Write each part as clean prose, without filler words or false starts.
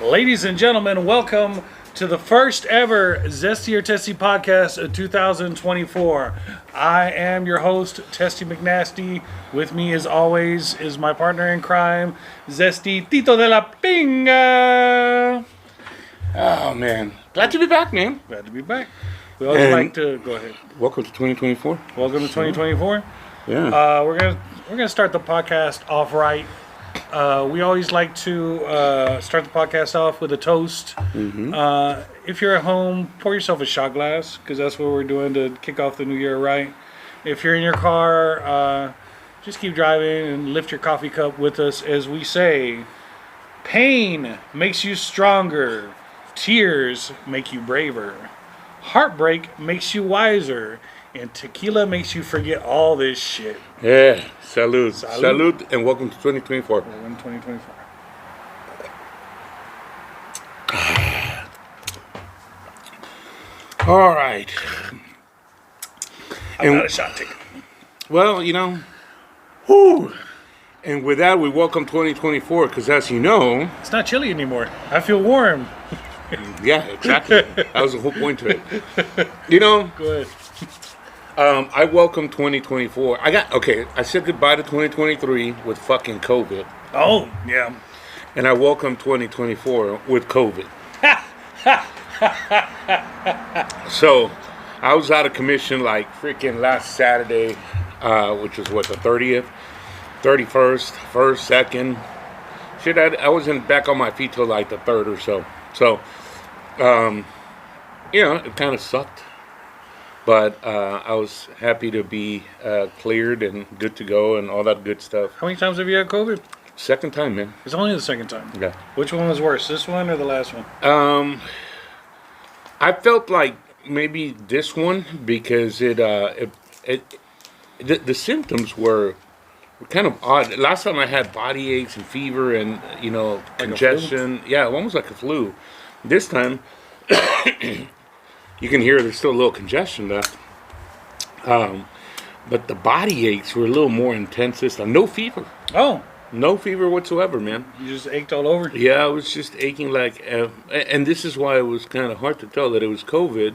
Ladies and gentlemen, welcome to the first ever Zesty or Testy podcast of 2024. I am your host, Testy McNasty. With me, as always, is my partner in crime, Zesty Tito de la Pinga. Oh, man. Glad to be back, man. Glad to be back. We always like to go ahead. Welcome to 2024. Welcome to 2024. Yeah. We're gonna start the podcast off right. We always like to start the podcast off with a toast. If you're at home, pour yourself a shot glass because that's what we're doing to kick off the new year right. If you're in your car, just keep driving and lift your coffee cup with us as we say, pain makes you stronger, tears make you braver, heartbreak makes you wiser, and tequila makes you forget all this shit. Yeah. Salud. Salud, and welcome to 2024. Welcome to 2024. All right. I got a shot ticket. Well, whew. And with that, we welcome 2024 because, as you know, It's not chilly anymore. I feel warm. yeah, exactly. That was the whole point to it. Go Good. I welcome 2024. I said goodbye to 2023 with fucking COVID, Oh, yeah. and I welcome 2024 with COVID. So, I was out of commission like freaking last Saturday, which was the 30th, 31st, 1st, 2nd. Shit, I wasn't back on my feet till like the 3rd or so. So, it kind of sucked. But I was happy to be cleared and good to go and all that good stuff. How many times have you had COVID? Second time, man. It's only the second time. Yeah. Which one was worse, this one or the last one? I felt like maybe this one because the symptoms were kind of odd. Last time I had body aches and fever and congestion. Yeah, almost like a flu. This time, you can hear there's still a little congestion left. But the body aches were a little more intense this time. No fever. Oh, No fever whatsoever, man. you just ached all over? Yeah, I was just aching like, and this is why it was kind of hard to tell that it was COVID,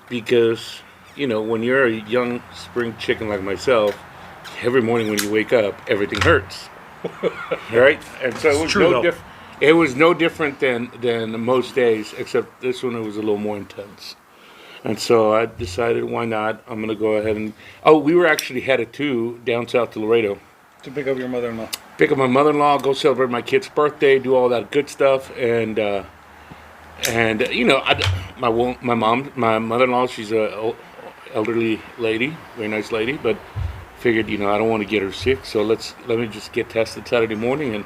because, when you're a young spring chicken like myself, every morning when you wake up, everything hurts, right? And so it was true, though. It was no different than most days, except this one it was a little more intense. And so I decided, why not? I'm going to go ahead and, we were actually headed down south to Laredo. To pick up your mother-in-law. Pick up my mother-in-law, go celebrate my kid's birthday, do all that good stuff, and my mother-in-law, she's a elderly lady, very nice lady, but figured I don't want to get her sick, so let me just get tested Saturday morning, and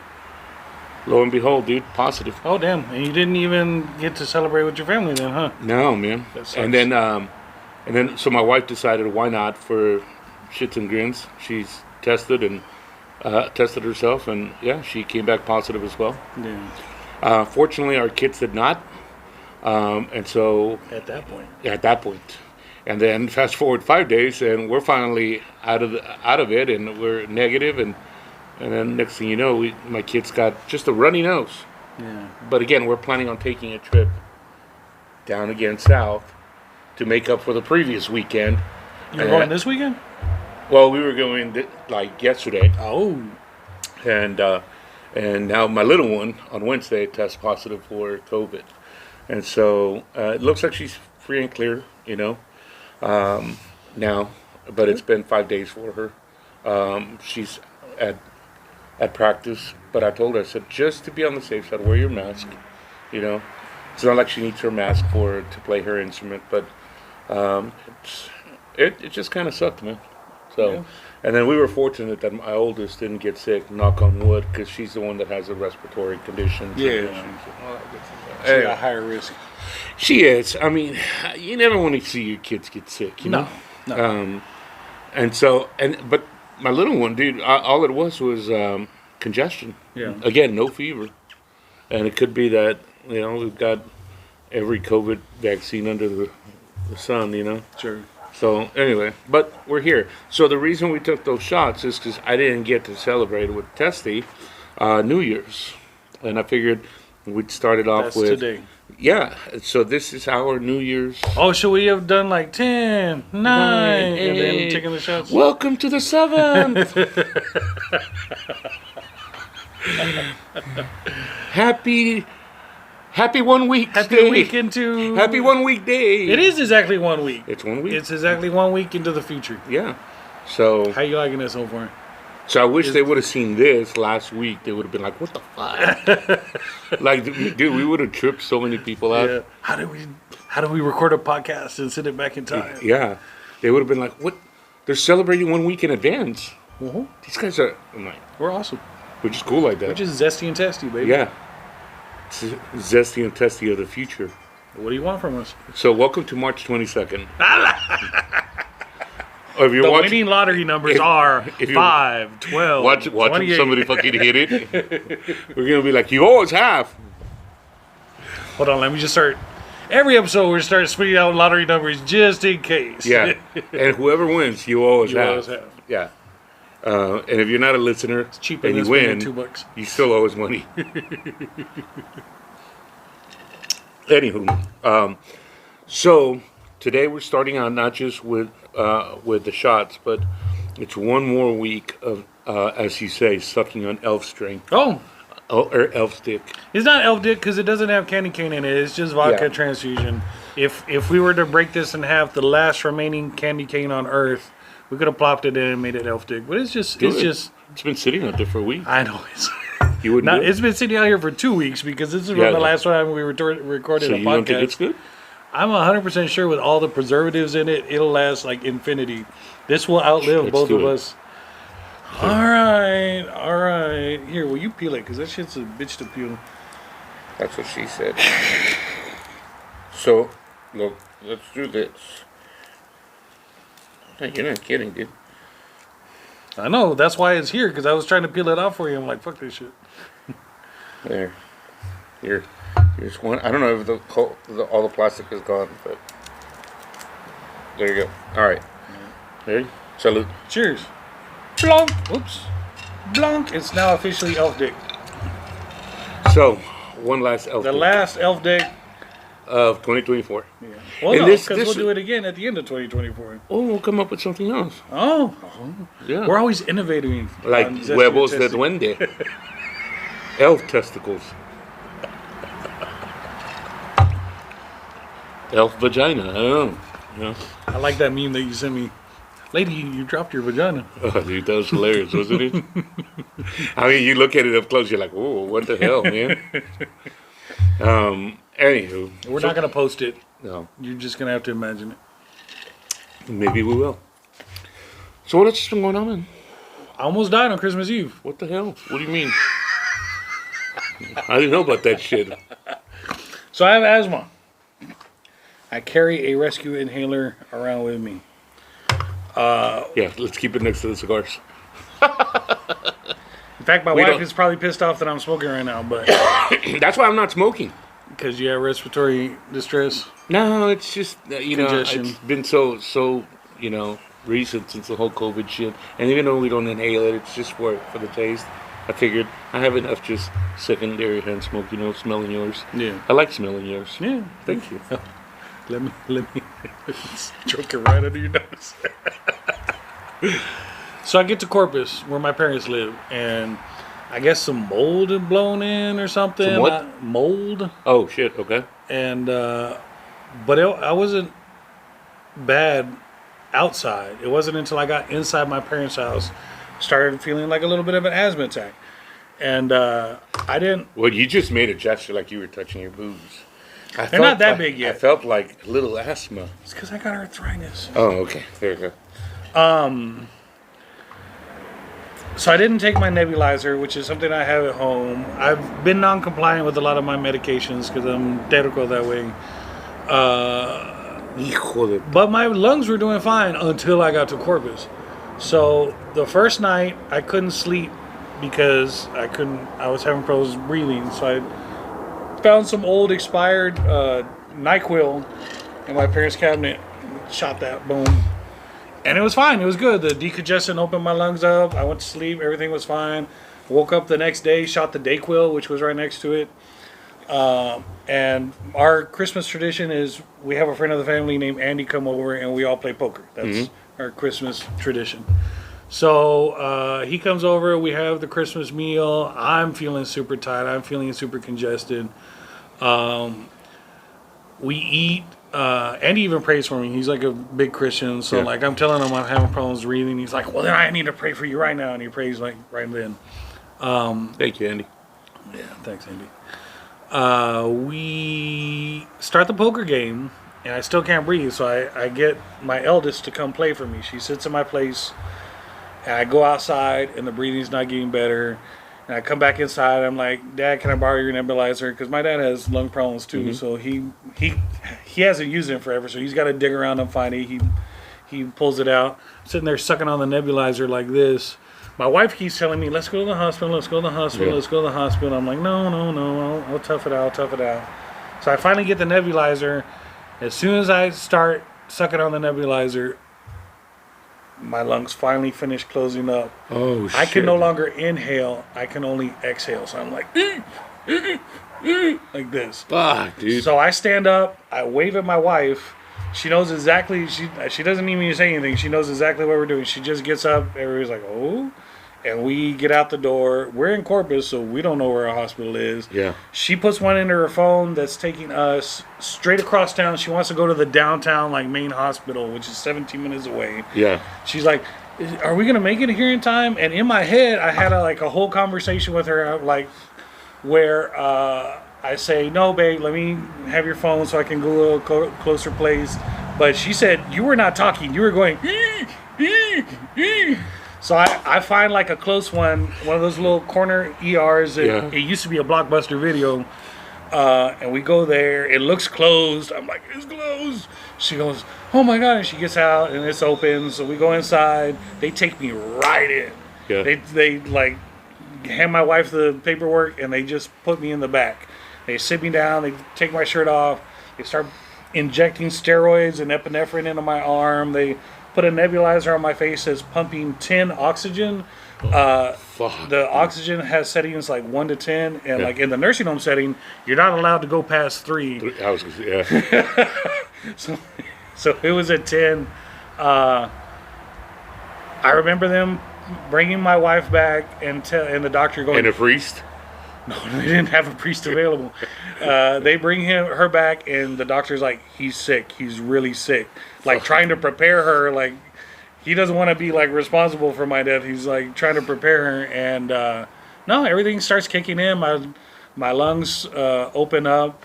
lo and behold, dude, positive. Oh, damn. And you didn't even get to celebrate with your family then, huh? No, man. That sucks. And then so my wife decided, why not, for shits and grins, she's tested and tested herself, and yeah, she came back positive as well. Yeah. Fortunately, our kids did not, and so At that point. and then fast forward 5 days, and we're finally out of it, and we're negative, and then next thing you know, my kids got just a runny nose. Yeah. But again, we're planning on taking a trip down again south to make up for the previous weekend. You're going this weekend? Well, we were going like yesterday. Oh. And now my little one on Wednesday tests positive for COVID, and so it looks like she's free and clear, now. But it's been 5 days for her. She's at practice, but I told her, I said, just to be on the safe side, wear your mask. It's not like she needs her mask to play her instrument, but it just kind of sucked, man. So. Yeah. And then we were fortunate that my oldest didn't get sick, knock on wood, because she's the one that has the respiratory conditions. Yeah. She got higher risk. She is. I mean, you never want to see your kids get sick, No. But my little one, dude, all it was congestion. Yeah. Again, no fever. And it could be that, we've got every COVID vaccine under the sun, Sure. So anyway, but we're here. So the reason we took those shots is because I didn't get to celebrate with Testy New Year's, and I figured We started off That's with today. yeah. So this is our New Year's. Oh, should we have done like 10, 9, and then eight. taking the shots? Welcome to the 7th. Happy 1 week. Happy week into... Happy 1 week day. It is exactly 1 week. It's 1 week. It's exactly 1 week into the future. Yeah. So How you liking this so far? I wish they would have seen this last week. They would have been like, "What the fuck?" Like, dude, we would have tripped so many people out. Yeah. How do we record a podcast and send it back in time? Yeah. They would have been like, "What? They're celebrating 1 week in advance." Mhm. These guys are. I'm like, We're awesome. we're just cool like that. We're just zesty and testy, baby. Yeah. It's zesty and testy of the future. What do you want from us? So, welcome to March 22nd. Or if you're The watching, winning lottery numbers are if you 5, 12, watching 28. somebody fucking hit it, we're gonna be like, "You always have." Hold on, let me just start. Every episode, we're start spitting out lottery numbers just in case. Yeah. And whoever wins, you always You have. always have. Yeah. And if you're not a listener Cheaper and than you win, spending $2. you still owe us money. Anywho, so today we're starting out not just with the shots, but it's one more week of, as you say, sucking on elf string. Oh, Or elf stick. it's not elf dick because it doesn't have candy cane in it. It's just vodka Yeah. transfusion. If we were to break this in half, the last remaining candy cane on Earth, we could have plopped it in and made it elf dick. But it's just, It's been sitting out there for a week. I know it's. You wouldn't Not, do it? it's been sitting out here for 2 weeks because this is Yeah, the yeah. last time we recorded So a you don't think podcast. it's good? I'm 100% sure with all the preservatives in it, it'll last like infinity. This will outlive Let's both do of it. us. All right. Here, will you peel it? Because that shit's a bitch to peel. That's what she said. So, look, let's do this. Hey, you're not kidding, dude. I know, that's why it's here, because I was trying to peel it off for you. I'm like, fuck this shit. There. Here's one. I don't know if all the plastic is gone, but there you go. All right. Ready? Salute. Cheers. Blanc. Oops. Blanc. It's now officially elf dick. So, one last elf The dick last elf dick. of 2024. Well, And no, this- because this- we'll do it again at the end of 2024. Oh, we'll come up with something else. Oh, Yeah. we're always innovating. Like on Zesty huevos de Testy. duende. Elf testicles. Elf vagina. I don't know. Yeah. I like that meme that you sent me. Lady, you dropped your vagina. Oh, dude, that was hilarious, wasn't it? I mean, you look at it up close, you're like, "Whoa, what the hell, man?" Anywho, We're not going to post it. no, You're just going to have to imagine it. maybe we will. So what else has been going on, man? I almost died on Christmas Eve. What the hell? What do you mean? I didn't know about that shit. So I have asthma. I carry a rescue inhaler around with me. Yeah, let's keep it next to the cigars. In fact, my We wife don't- is probably pissed off that I'm smoking right now, but That's why I'm not smoking. because you have respiratory distress. No, it's just Congestion. it's been so recent since the whole COVID shit. And even though we don't inhale it, it's just for the taste. I figured I have enough just secondary hand smoke, smelling yours. Yeah. I like smelling yours. Yeah. Thank you. Let me stroke it right under your nose. So I get to Corpus, where my parents live, and I guess some mold had blown in or something. Some what? Mold. Oh shit. Okay. And but I wasn't bad outside. It wasn't until I got inside my parents' house started feeling like a little bit of an asthma attack, and I didn't. Well, you just made a gesture like you were touching your boobs. They're not that big yet. I felt like a little asthma. It's because I got arthritis. Oh, okay. There you go. So I didn't take my nebulizer, which is something I have at home. I've been non-compliant with a lot of my medications because I'm terrible that way. Hijo de... But my lungs were doing fine until I got to Corpus. So the first night I couldn't sleep because I was having problems breathing. So I found some old expired NyQuil in my parents' cabinet. Shot that, boom. And it was fine. It was good. The decongestant opened my lungs up. I went to sleep. Everything was fine. Woke up the next day, shot the Dayquil, which was right next to it. And our Christmas tradition is we have a friend of the family named Andy come over and we all play poker. That's our Christmas tradition. So he comes over, we have the Christmas meal. I'm feeling super tired. I'm feeling super congested. We eat. Andy even prays for me. He's like a big Christian. So like I'm telling him I'm having problems breathing. He's like, well, then I need to pray for you right now. And he prays like right then. Thank you, Andy. Yeah, thanks, Andy. We start the poker game, and I still can't breathe. So I get my eldest to come play for me. She sits in my place, and I go outside, and the breathing's not getting better. And I come back inside. I'm like, Dad, can I borrow your nebulizer? Because my dad has lung problems too. So he hasn't used it in forever. So he's got to dig around and find it. He pulls it out. I'm sitting there sucking on the nebulizer like this. My wife keeps telling me, let's go to the hospital, let's go to the hospital, let's go to the hospital. I'm like, no, I'll tough it out. So I finally get the nebulizer. As soon as I start sucking on the nebulizer, my lungs finally finish closing up. Oh, shit. I can no longer inhale. I can only exhale. So I'm like, like this. Fuck, dude. So I stand up. I wave at my wife. She knows exactly. She doesn't even need me to say anything. She knows exactly what we're doing. She just gets up. Everybody's like, oh. And we get out the door. We're in Corpus, so we don't know where our hospital is. Yeah. She puts one into her phone that's taking us straight across town. She wants to go to the downtown, like, main hospital, which is 17 minutes away. Yeah. She's like, are we going to make it here in time? And in my head, I had a whole conversation with her, like, where I say, no, babe, let me have your phone so I can go a little closer place. But she said, you were not talking. You were going, So I find like a close one of those little corner ERs. It used to be a Blockbuster Video. And we go there. It looks closed. I'm like, it's closed. She goes, oh my God. And she gets out and it's open. So we go inside. They take me right in. Yeah. They like hand my wife the paperwork and they just put me in the back. They sit me down. They take my shirt off. They start injecting steroids and epinephrine into my arm. They put a nebulizer on my face that's pumping 10 oxygen. The oxygen has settings like 1 to 10, and like in the nursing home setting, you're not allowed to go past 3. I was, yeah. So it was at 10. I remember them bringing my wife back and the doctor going. And a priest? No, they didn't have a priest available. They bring her back, and the doctor's like, he's sick. He's really sick. Like, trying to prepare her. Like, he doesn't want to be, like, responsible for my death. He's, like, trying to prepare her. And, no, everything starts kicking in. My lungs open up.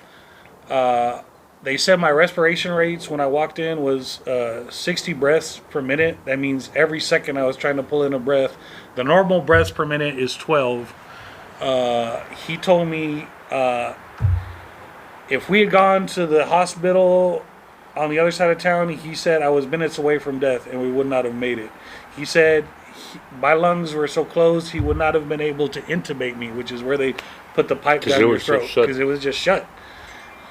They said my respiration rates when I walked in was 60 breaths per minute. That means every second I was trying to pull in a breath. The normal breaths per minute is 12. He told me if we had gone to the hospital on the other side of town, he said I was minutes away from death and we would not have made it. He said my lungs were so closed he would not have been able to intubate me, which is where they put the pipe down your throat because it was just shut.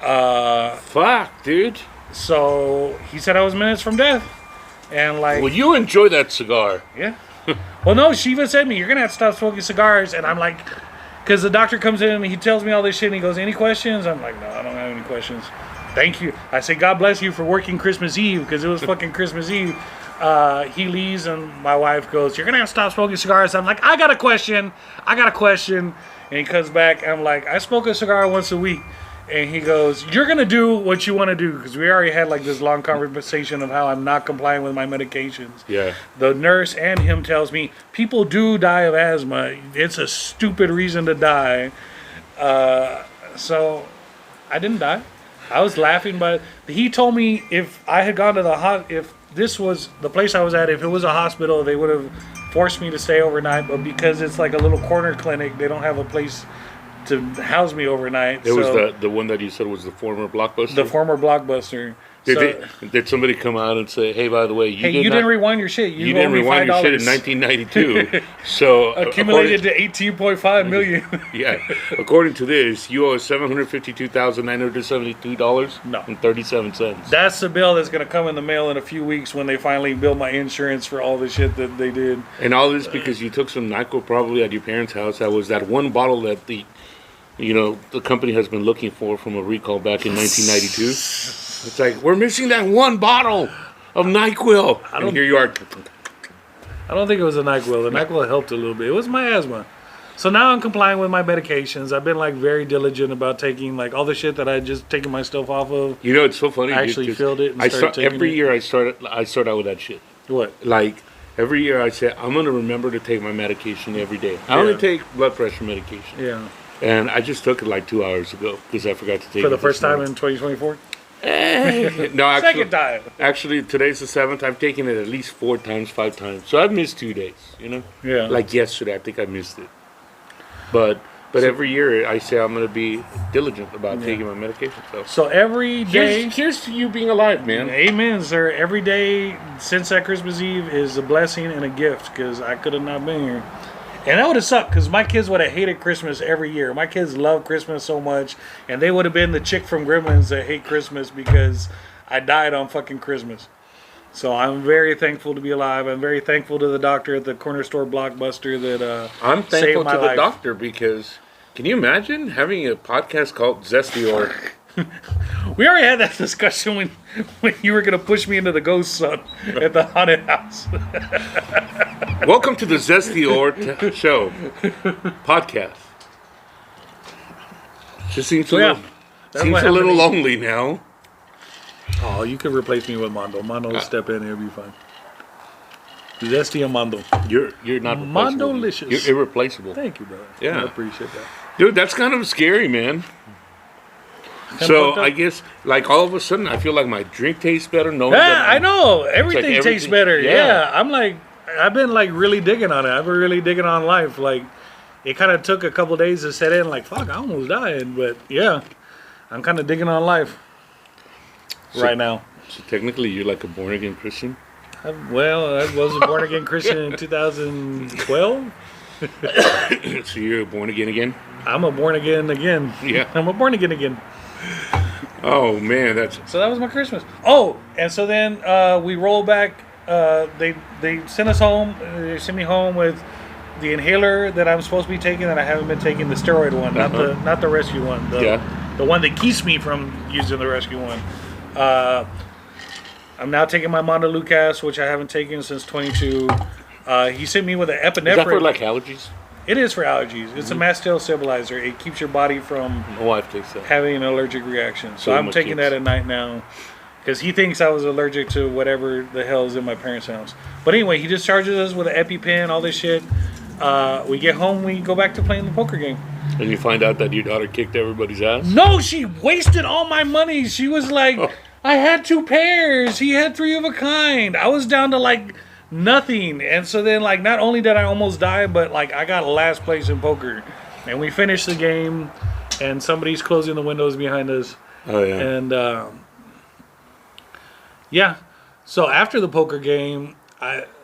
Fuck, dude. So he said I was minutes from death. And like, well, you enjoy that cigar. Yeah. Well, no, she even said to me, you're going to have to stop smoking cigars. And I'm like, because the doctor comes in and he tells me all this shit and he goes, any questions? I'm like, no, I don't have any questions. Thank you. I say, God bless you for working Christmas Eve, because it was fucking Christmas Eve. He leaves and my wife goes, you're going to have to stop smoking cigars. I'm like, I got a question. And he comes back. I'm like, I smoke a cigar once a week. And he goes, you're going to do what you want to do, because we already had like this long conversation of how I'm not complying with my medications. Yeah. The nurse and him tells me, people do die of asthma. It's a stupid reason to die. So I didn't die. I was laughing, but he told me if I had gone to if this was the place I was at, if it was a hospital, they would have forced me to stay overnight. But because it's like a little corner clinic, they don't have a place to house me overnight. It was the one that you said was the former Blockbuster? The former Blockbuster. Did somebody come out and say, hey, by the way, you didn't rewind your shit. You didn't rewind your shit in 1992. So accumulated to $18.5 million. Yeah. According to this, you owe $752,972.37. That's the bill that's going to come in the mail in a few weeks when they finally bill my insurance for all the shit that they did. And all this because you took some NyQuil probably at your parents' house. That was that one bottle that you know, the company has been looking for from a recall back in 1992. It's like, we're missing that one bottle of NyQuil. And here you are. I don't think it was a NyQuil. The NyQuil helped a little bit. It was my asthma. So now I'm complying with my medications. I've been like very diligent about taking like all the shit that I just taken my stuff off of. You know, it's so funny. I actually filled it and I started taking every it. year I start out with that shit. What? Like every year I say I'm gonna remember to take my medication every day. I only take blood pressure medication. Yeah. And I just took it like 2 hours ago because I forgot to take it For the first this time morning. in 2024? No, actually, Second time. Actually, today's the 7th. I've taken it at least 4 times, 5 times. So I've missed 2 days. You know. Yeah. Like yesterday, I think I missed it. But every year I say I'm gonna be diligent about taking my medication. So every day. Here's to you being alive, man. Amen, sir. Every day since that Christmas Eve is a blessing and a gift because I could have not been here. And that would have sucked because my kids would have hated Christmas every year. My kids love Christmas so much, and they would have been the chick from Gremlins that hate Christmas because I died on fucking Christmas. So I'm very thankful to be alive. I'm very thankful to the doctor at the corner store Blockbuster that I'm saved thankful my to the life. doctor because can you imagine having a podcast called Zesty or We already had that discussion when you were going to push me into the ghost sun at the haunted house. Welcome to the Zesty or Show podcast. Just seems That's seems what a little happened. lonely now. Oh, you could replace me with Mondo. Mondo will step in and it'll be fine. Zesty and Mondo. You're not replaceable. Mondolicious. You're irreplaceable. Thank you, brother. Yeah. I appreciate that. Dude, that's kind of scary, man. Kinda So fucked up. I guess like all of a sudden I feel like my drink tastes better. No, Yeah, I know. Everything tastes everything- better. yeah. Yeah. I'm like, I've been like really digging on it. I've been really digging on life. Like, it kind of took a couple days to set in. Like, fuck, I almost died. But yeah, I'm kind of digging on life right now. So technically, you're like a born again Christian. I was a born again Christian in 2012. So you're born again. I'm a born again again. Yeah. I'm a born again. Oh man, that's So that was my Christmas. Oh, and so then we roll back. They sent us home. They sent me home with the inhaler that I'm supposed to be taking that I haven't been taking, the steroid one, not the rescue one. The one that keeps me from using the rescue one. I'm now taking my Montelukast, which I haven't taken since 22. He sent me with an epinephrine. is that for like allergies? It is for allergies. It's a mast cell stabilizer. It keeps your body from My wife takes that. having an allergic reaction. So So I'm my taking kids. that at night now because he thinks I was allergic to whatever the hell is in my parents' house. But anyway, he discharges us with an EpiPen, all this shit. We get home, we go back to playing the poker game. And you find out that your daughter kicked everybody's ass. No, she wasted all my money. She was like, I had 2 pairs. He had 3 of a kind. I was down to like nothing. And so then like not only did I almost die, but like I got last place in poker. And we finished the game and somebody's closing the windows behind us. Oh yeah. And yeah, so after the poker game,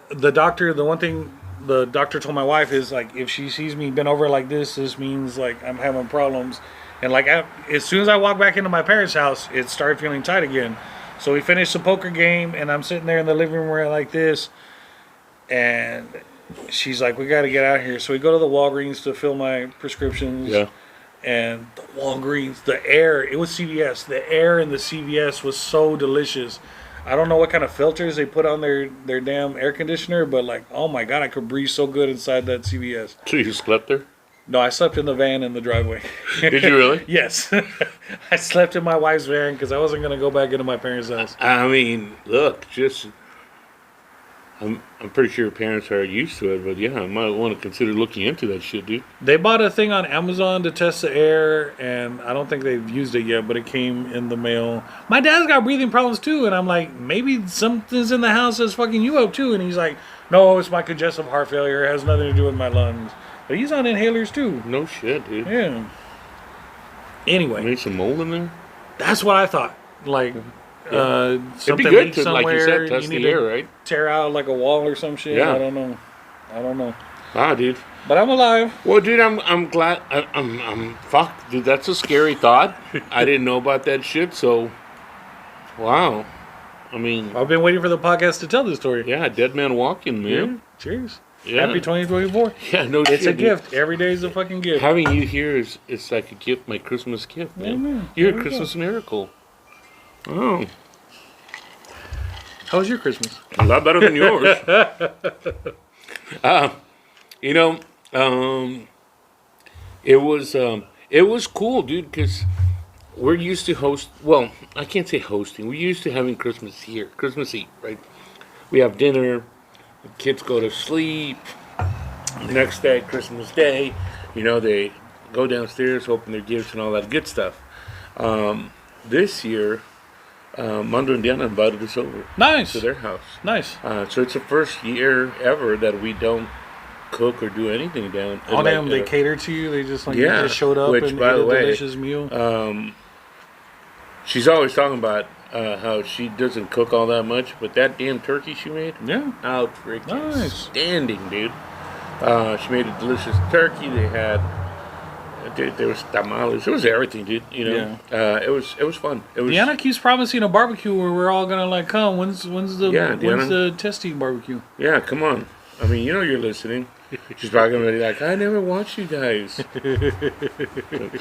the one thing the doctor told my wife is like, if she sees me bent over like this means like I'm having problems. And like as soon as I walked back into my parents' house, it started feeling tight again. So we finished the poker game, and I'm sitting there in the living room like this, and she's like, "We got to get out of here." So we go to the Walgreens to fill my prescriptions. Yeah. And the Walgreens, the air, it was CVS. The air in the CVS was so delicious. I don't know what kind of filters they put on their damn air conditioner, but like, oh my God, I could breathe so good inside that CVS. So you slept there? No, I slept in the van in the driveway. Did you really? Yes. I slept in my wife's van because I wasn't going to go back into my parents' house. I mean, look, I'm pretty sure your parents are used to it, but yeah, I might want to consider looking into that shit, dude. They bought a thing on Amazon to test the air, and I don't think they've used it yet, but it came in the mail. My dad's got breathing problems too, and I'm like, maybe something's in the house that's fucking you up too. And he's like, no, it's my congestive heart failure. It has nothing to do with my lungs. But he's on inhalers too. No shit, dude. Yeah. Anyway, Maybe some mold in there? that's what I thought. Like, It'd something be good leaked to, like you somewhere, said, test you need the air, to right? tear out like a wall or some shit. Yeah. I don't know. Ah, dude. But I'm alive. Well, dude, I'm glad. I'm fuck, dude. That's a scary thought. I didn't know about that shit. So, wow. I mean, I've been waiting for the podcast to tell this story. yeah, dead man walking, man. Cheers. Yeah. Happy 2024. Yeah, no It's shit, a dude. gift. Every day is a fucking gift. Having you here is it's like a gift, my Christmas gift, man. Amen. You're There a we Christmas miracle. Oh, How was your Christmas? a lot better than yours. You know, it was cool, dude, because we're used to host. Well, I can't say hosting. We're used to having Christmas here, Christmas Eve, right? We have dinner. The kids go to sleep. The next day, Christmas Day, they go downstairs, open their gifts, and all that good stuff. This year, Mando and Diana invited us over Nice. to their house. Nice. So it's the first year ever that we don't cook or do anything down. Oh, like, damn, they cater to you. They just yeah, you just showed up which, and by ate the a way, delicious meal. She's always talking about how she doesn't cook all that much, but that damn turkey she made, Yeah. out freaking Nice. standing, dude. She made a delicious turkey. They had, there was tamales. It was everything, dude. It was fun. It was. Deanna keeps promising a barbecue where we're all gonna like come. When's Yeah, the testing barbecue? Yeah, come on. I mean, you're listening. She's probably gonna be like, I never watched you guys.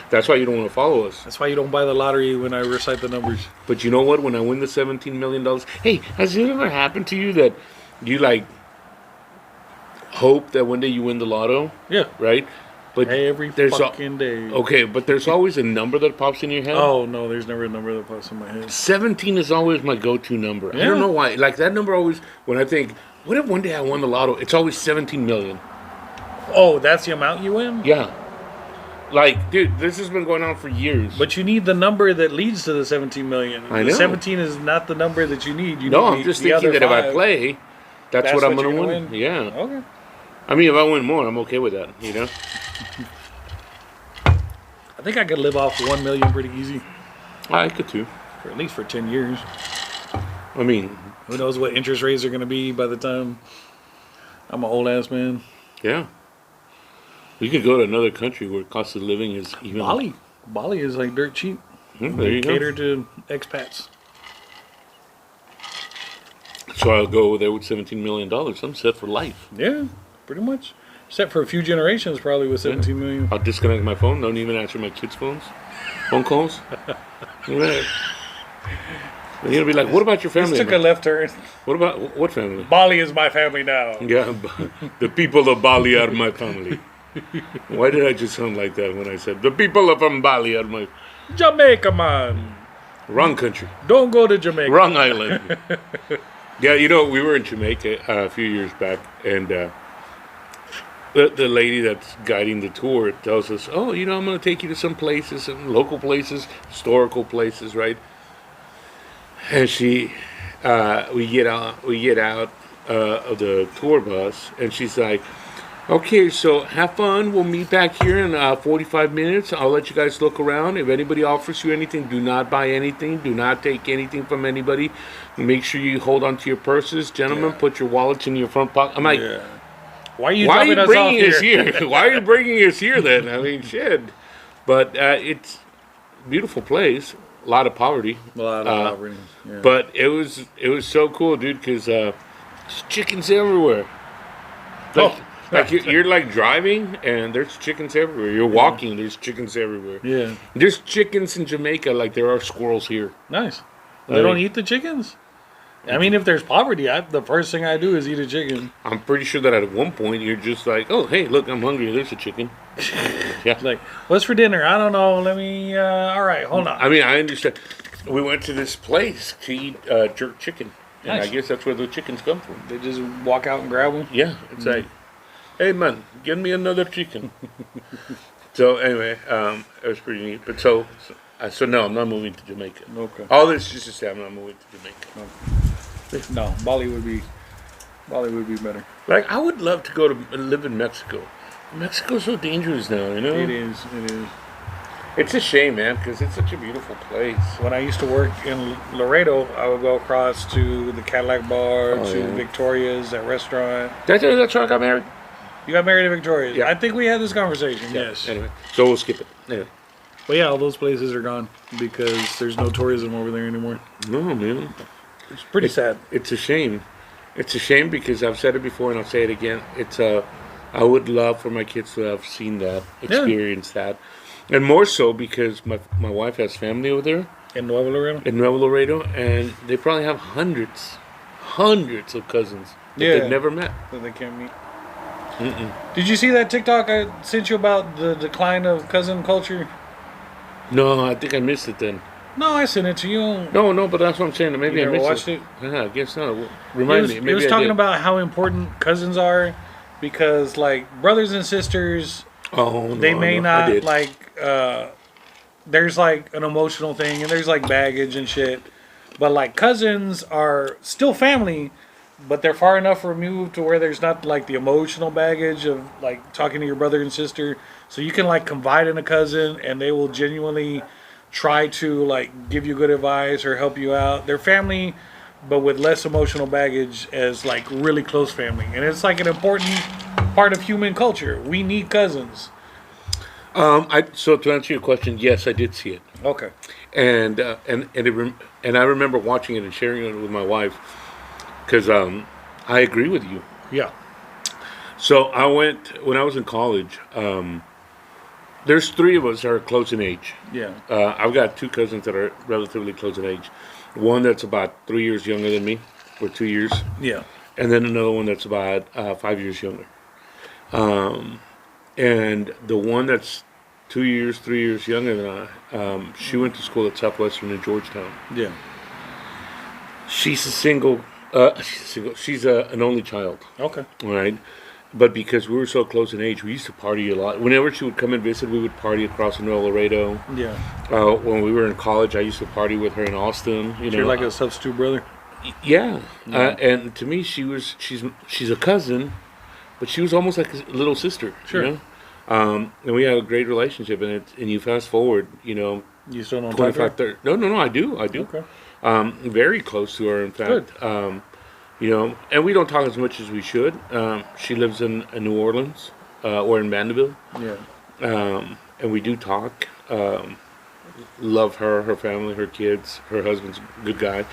That's why you don't want to follow us. That's why you don't buy the lottery when I recite the numbers. But you know what? When I win the $17 million, hey, has it ever happened to you that you like hope that one day you win the lotto, Yeah. right? But Every there's fucking day. okay, but there's always a number that pops in your head. Oh no, there's never a number that pops in my head. 17 is always my go-to number. I Yeah. don't know why. Like that number always, when I think, what if one day I won the lotto? It's always 17 million. Oh, that's the amount you win? Yeah. Like, dude, this has been going on for years. But you need the number that leads to the 17 million. I The know. 17 is not the number that you need. You No, need I'm just the thinking other that if I five. play, that's what I'm what going to you're win. gonna win? Yeah. Okay. I mean, if I win more, I'm okay with that, I think I could live off 1 million pretty easy. I could too. For at least for 10 years. I mean, Who knows what interest rates are going to be by the time I'm an old ass man. yeah. You could go to another country where cost of living is even. Bali. Bali is like dirt cheap. There you go. Cater to expats. So I'll go over there with $17 million. I'm set for life. Yeah, pretty much. Except for a few generations, probably with 17 million. I'll disconnect my phone. Don't even answer my kids' phone calls. Right. And you'll be like, what about your family? This took a left turn. What about what family? Bali is my family now. Yeah, the people of Bali are my family. Why did I just sound like that when I said the people of Bali are my Jamaica, man. wrong country, Don't go to Jamaica. wrong island? Yeah, we were in Jamaica a few years back, and the lady that's guiding the tour tells us, "Oh, I'm going to take you to some places, some local places, historical places, right?" And we get out of the tour bus, and she's like, "Okay, so have fun. We'll meet back here in 45 minutes. I'll let you guys look around. If anybody offers you anything, do not buy anything. Do not take anything from anybody. Make sure you hold on to your purses. Gentlemen, put your wallets in your front pocket." I'm like, Yeah. Why are you why are dropping you us bringing off us here? here? Why are you bringing us here then? I mean, shit. But it's a beautiful place. A lot of poverty. A lot of poverty. Yeah. But it was so cool, dude, because there's chickens everywhere. Like, Oh. like you're like driving, and there's chickens everywhere. You're walking, there's chickens everywhere. Yeah. There's chickens in Jamaica like there are squirrels here. Nice. I They don't mean- eat the chickens? I mean, if there's poverty, the first thing I do is eat a chicken. I'm pretty sure that at one point you're just like, oh, hey, look, I'm hungry. There's a chicken. Yeah. Like, what's for dinner? I don't know. Let me, all right, hold on. I mean, I understand. We went to this place to eat jerk chicken. And Nice. I guess that's where the chickens come from. They just walk out and grab them. Yeah, it's like, hey man, give me another chicken. So anyway, it was pretty neat. But so no, I'm not moving to Jamaica. Okay. All this is to say I'm not moving to Jamaica. No, Bali would be better. Like I would love to go to live in Mexico. Mexico's so dangerous now, It is. It's a shame, man, because it's such a beautiful place. When I used to work in Laredo, I would go across to the Cadillac Bar, Oh, to yeah. Victoria's, that restaurant. That's where I got married. You got married at Victoria's. Yeah. I think we had this conversation, yes. Anyway, so we'll skip it. Anyway. But yeah, all those places are gone because there's no tourism over there anymore. No, man. It's pretty sad. It's a shame. It's a shame because I've said it before and I'll say it again. I would love for my kids to have seen that, experienced that, and more so because my wife has family over there In Nuevo Laredo? in Nuevo Laredo, and they probably have hundreds of cousins that Yeah. they've never met. That they can't meet. Did you see that TikTok I sent you about the decline of cousin culture? No, I think I missed it then. No, I sent it to you. No, but that's what I'm saying. Maybe You I never missed watched it. it? Yeah, I guess not. It Remind was, me. it Maybe was I talking did. about how important cousins are because, like, brothers and sisters, Oh, no, they may I not, did. like, there's, like, an emotional thing and there's, like, baggage and shit. But, like, cousins are still family, but they're far enough removed to where there's not, like, the emotional baggage of, like, talking to your brother and sister. So you can, like, confide in a cousin and they will genuinely try to, like, give you good advice or help you out. They're family, but with less emotional baggage as, like, really close family. And it's, like, an important part of human culture. We need cousins. So to answer your question, yes, I did see it, Okay. and and I remember watching it and sharing it with my wife because I agree with you. Yeah. So I went when I was in college. There's three of us that are close in age. Yeah. I've got two cousins that are relatively close in age. One that's about 3 years younger than me, or 2 years, Yeah. and then another one that's about 5 years younger. And the one that's 2 years, 3 years younger than I, she went to school at Southwestern in Georgetown. Yeah. She's a single. She's an only child. Okay. All right. But because we were so close in age, we used to party a lot. Whenever she would come and visit, we would party across in Nuevo Laredo. Yeah. When we were in college, I used to party with her in Austin. You know, You're like a substitute brother? yeah. And to me, she's a cousin, but she was almost like a little sister. Sure. You know? And we had a great relationship, and you fast forward, you know, You still don't talk to 25, her? 30. No, I do. Okay. Very close to her, in fact. You know, and we don't talk as much as we should. She lives in New Orleans or in Mandeville, Yeah. and we do talk. Love her, her family, her kids. Her husband's a good guy.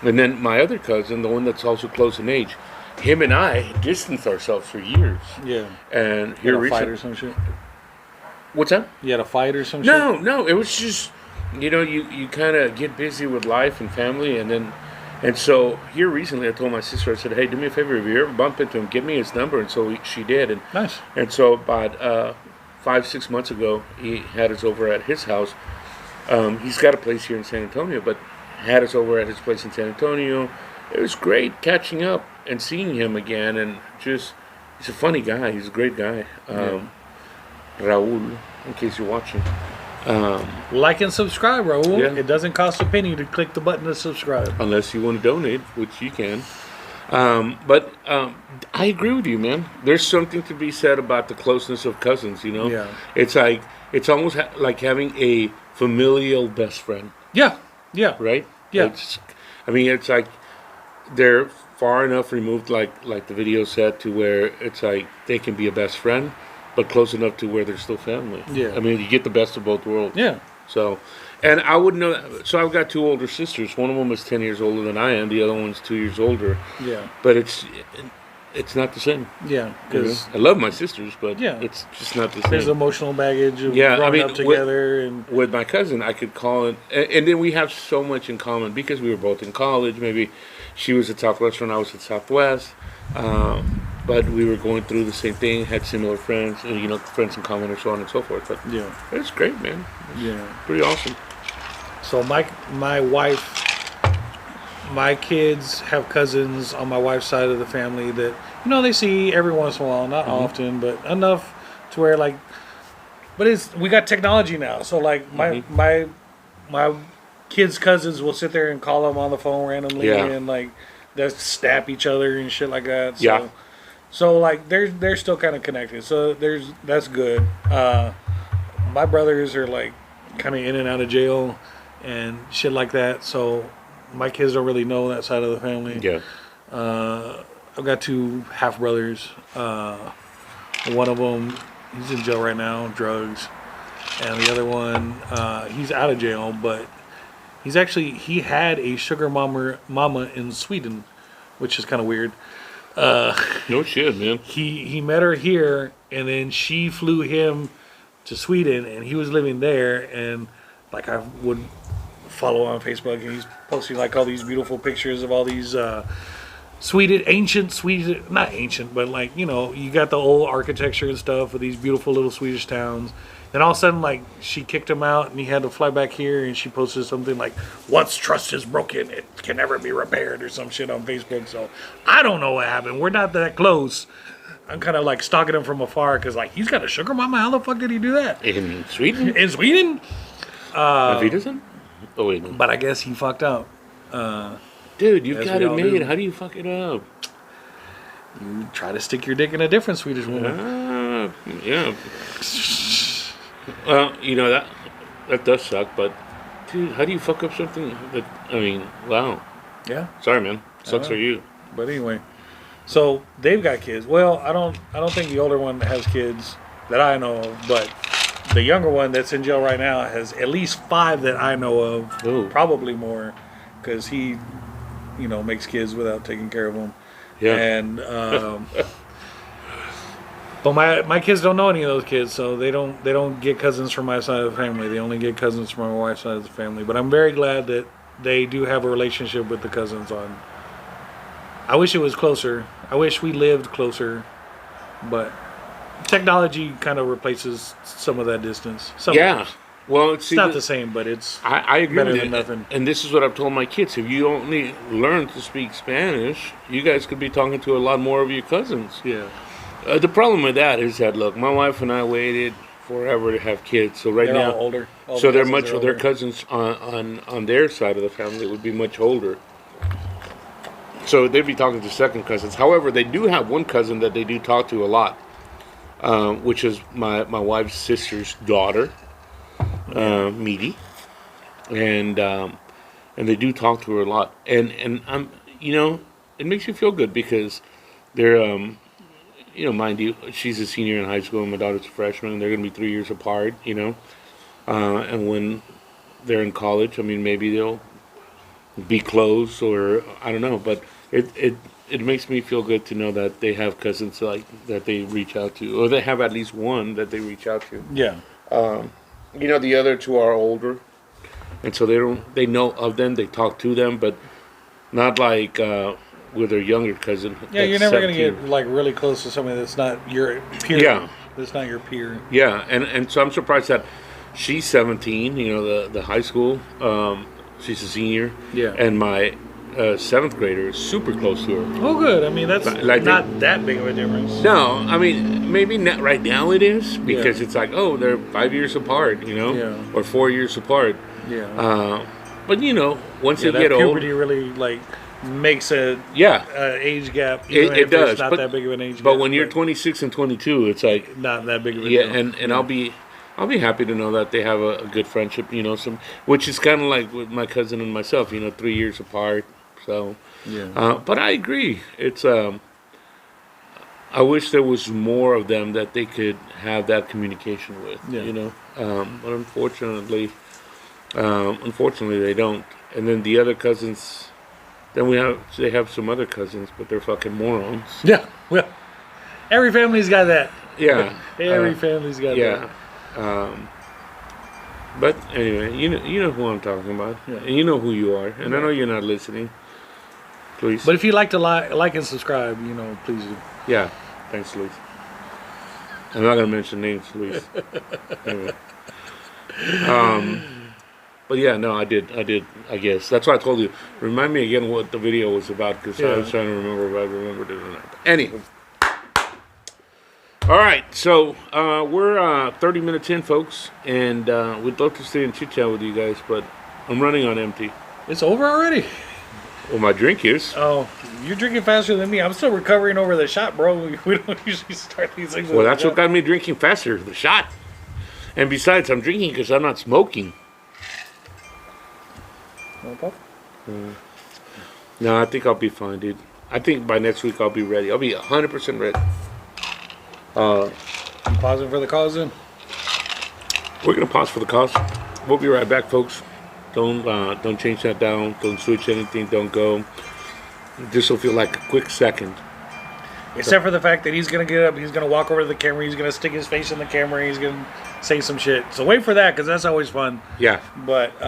And then my other cousin, the one that's also close in age, him and I distanced ourselves for years. Yeah. And You here had a fight recently, or some shit? what's that? You had a fight or some shit? No, it was just, you know, you kind of get busy with life and family, and so here recently I told my sister, I said, hey, do me a favor, if you ever bump into him, give me his number, and so she did, Nice. and so about 5-6 months ago, he had us over at his house. He's got a place here in San Antonio, but had us over at his place in San Antonio. It was great catching up and seeing him again, and just, he's a funny guy, he's a great guy. Raul, in case you're watching. Like and subscribe, Raul. Yeah. It doesn't cost a penny to click the button to subscribe. Unless you want to donate, which you can. But I agree with you, man. There's something to be said about the closeness of cousins, you know? Yeah. It's like, it's almost like having a familial best friend, Yeah. Yeah. right? Yeah. It's like they're far enough removed, like the video said, to where it's like they can be a best friend, but close enough to where they're still family. Yeah. I mean, you get the best of both worlds. Yeah. So, and I wouldn't know. So I've got two older sisters. One of them is 10 years older than I am. The other one's 2 years older. Yeah. But it's not the same. Yeah. You know? Because I love my sisters, but Yeah. it's just not the there's same. emotional baggage of Yeah, I growing mean, up together. And With my cousin, I could call it, and then we have so much in common because we were both in college. Maybe she was at Southwestern, I was at Southwest. But we were going through the same thing, had similar friends, and, you know, friends in common, and so on and so forth. But yeah. it's great, man. Yeah. Pretty awesome. So my wife, my kids have cousins on my wife's side of the family that, you know, they see every once in a while, not often, but enough to where, like, but we got technology now. So like my kids' cousins will sit there and call them on the phone randomly Yeah. and like they'll snap each other and shit like that. So, Yeah. So like they're still kind of connected. So that's good. My brothers are like kind of in and out of jail and shit like that. So my kids don't really know that side of the family. Yeah. I've got two half brothers. One of them, he's in jail right now, drugs, and the other one, he's out of jail, but he had a sugar mama in Sweden which is kind of weird. No shit, man. He met her here, and then she flew him to Sweden, and he was living there. And like I would follow on Facebook, and he's posting like all these beautiful pictures of all these ancient Swedish, not ancient, but like, you know, you got the old architecture and stuff of these beautiful little Swedish towns. And all of a sudden, like, she kicked him out, and he had to fly back here, and she posted something like, "Once trust is broken, it can never be repaired," or some shit on Facebook. So I don't know what happened. We're not that close. I'm kind of like stalking him from afar because, like, he's got a sugar mama. How the fuck did he do that? In Sweden? In Sweden? Peterson? Oh, wait. No. But I guess he fucked out. Dude, you got we it all made. do. How do you fuck it up? You try to stick your dick in a different Swedish woman. Yeah. Well, you know, that does suck, but, dude, how do you fuck up something that, I mean, wow. Yeah. Sorry, man. Sucks for you. But anyway, so they've got kids. Well, I don't think the older one has kids that I know of, but the younger one that's in jail right now has at least 5 that I know of. Ooh. Probably more, because he, you know, makes kids without taking care of them. Yeah. And but my kids don't know any of those kids, so they don't get cousins from my side of the family. They only get cousins from my wife's side of the family. But I'm very glad that they do have a relationship with the cousins on. I wish it was closer. I wish we lived closer, but technology kind of replaces some of that distance. Yeah. Well, It's not the same, but it's I agree better with than you. nothing. And this is what I've told my kids. If you only learn to speak Spanish, you guys could be talking to a lot more of your cousins. Yeah. The problem with that is that, look, my wife and I waited forever to have kids. So right They're now, all older. All so the they're cousins much are their older. cousins on their side of the family would be much older. So they'd be talking to second cousins. However, they do have one cousin that they do talk to a lot, which is my wife's sister's daughter, Meaty, and they do talk to her a lot. And I'm, you know, it makes you feel good because they're you know, mind you, she's a senior in high school and my daughter's a freshman, and they're going to be 3 years apart, you know. And when they're in college, I mean, maybe they'll be close, or I don't know. But it makes me feel good to know that they have cousins like that they reach out to, or they have at least one that they reach out to. Yeah. You know, the other two are older, and so they know of them, they talk to them, but not like with their younger cousin. Yeah, that's you're never going to 17. get like really close to somebody that's not your peer. Yeah. That's not your peer. Yeah, and so I'm surprised that she's 17. You know, the high school. She's a senior. Yeah. And my 7th grader is super close to her. Oh, good. I mean, that's Like not that big of a difference. No, I mean maybe not right now it is because it's like, oh, they're 5 years apart, you know, Yeah. or 4 years apart. Yeah. But you know, once Yeah, they that get old, puberty really like makes a yeah, age gap. it Even if does. It's not but that big of an age gap. but when you're 26 and 22, it's like not that big of a yeah, deal. and I'll be happy to know that they have a good friendship, you know, which is kind of like with my cousin and myself, you know, 3 years apart. So, Yeah. but I agree. It's I wish there was more of them that they could have that communication with, Yeah. you know. But unfortunately, they don't. And then the other cousins, then they have some other cousins, but they're fucking morons. Yeah. Well, every family's got that. Yeah. Every family's got Yeah. that. But anyway, you know who I'm talking about, Yeah. and you know who you are, and I know you're not listening. Please, But if you'd like to like and subscribe, you know, please do. yeah, thanks, Luis. I'm not gonna mention names, Luis. Anyway. But yeah, no, I did. I guess that's why I told you. Remind me again what the video was about because I was trying to remember if I remembered it or not. Anywho. All right, so we're 30 minutes in, folks, and we'd love to stay and chit chat with you guys, but I'm running on empty. It's over already. Well, my drink is. Oh, you're drinking faster than me. I'm still recovering over the shot, bro. We don't usually start these things. Well, that's what got me drinking faster, the shot. And besides, I'm drinking because I'm not smoking. No, I think I'll be fine, dude. I think by next week I'll be ready. I'll be 100% ready. Pausing for the cause then. We're gonna pause for the cause. We'll be right back, folks. Don't change that down. Don't switch anything. Don't go. this will feel like a quick second. Except for the fact that he's gonna get up, he's gonna walk over to the camera, he's gonna stick his face in the camera, he's gonna say some shit. So wait for that, because that's always fun. Yeah. But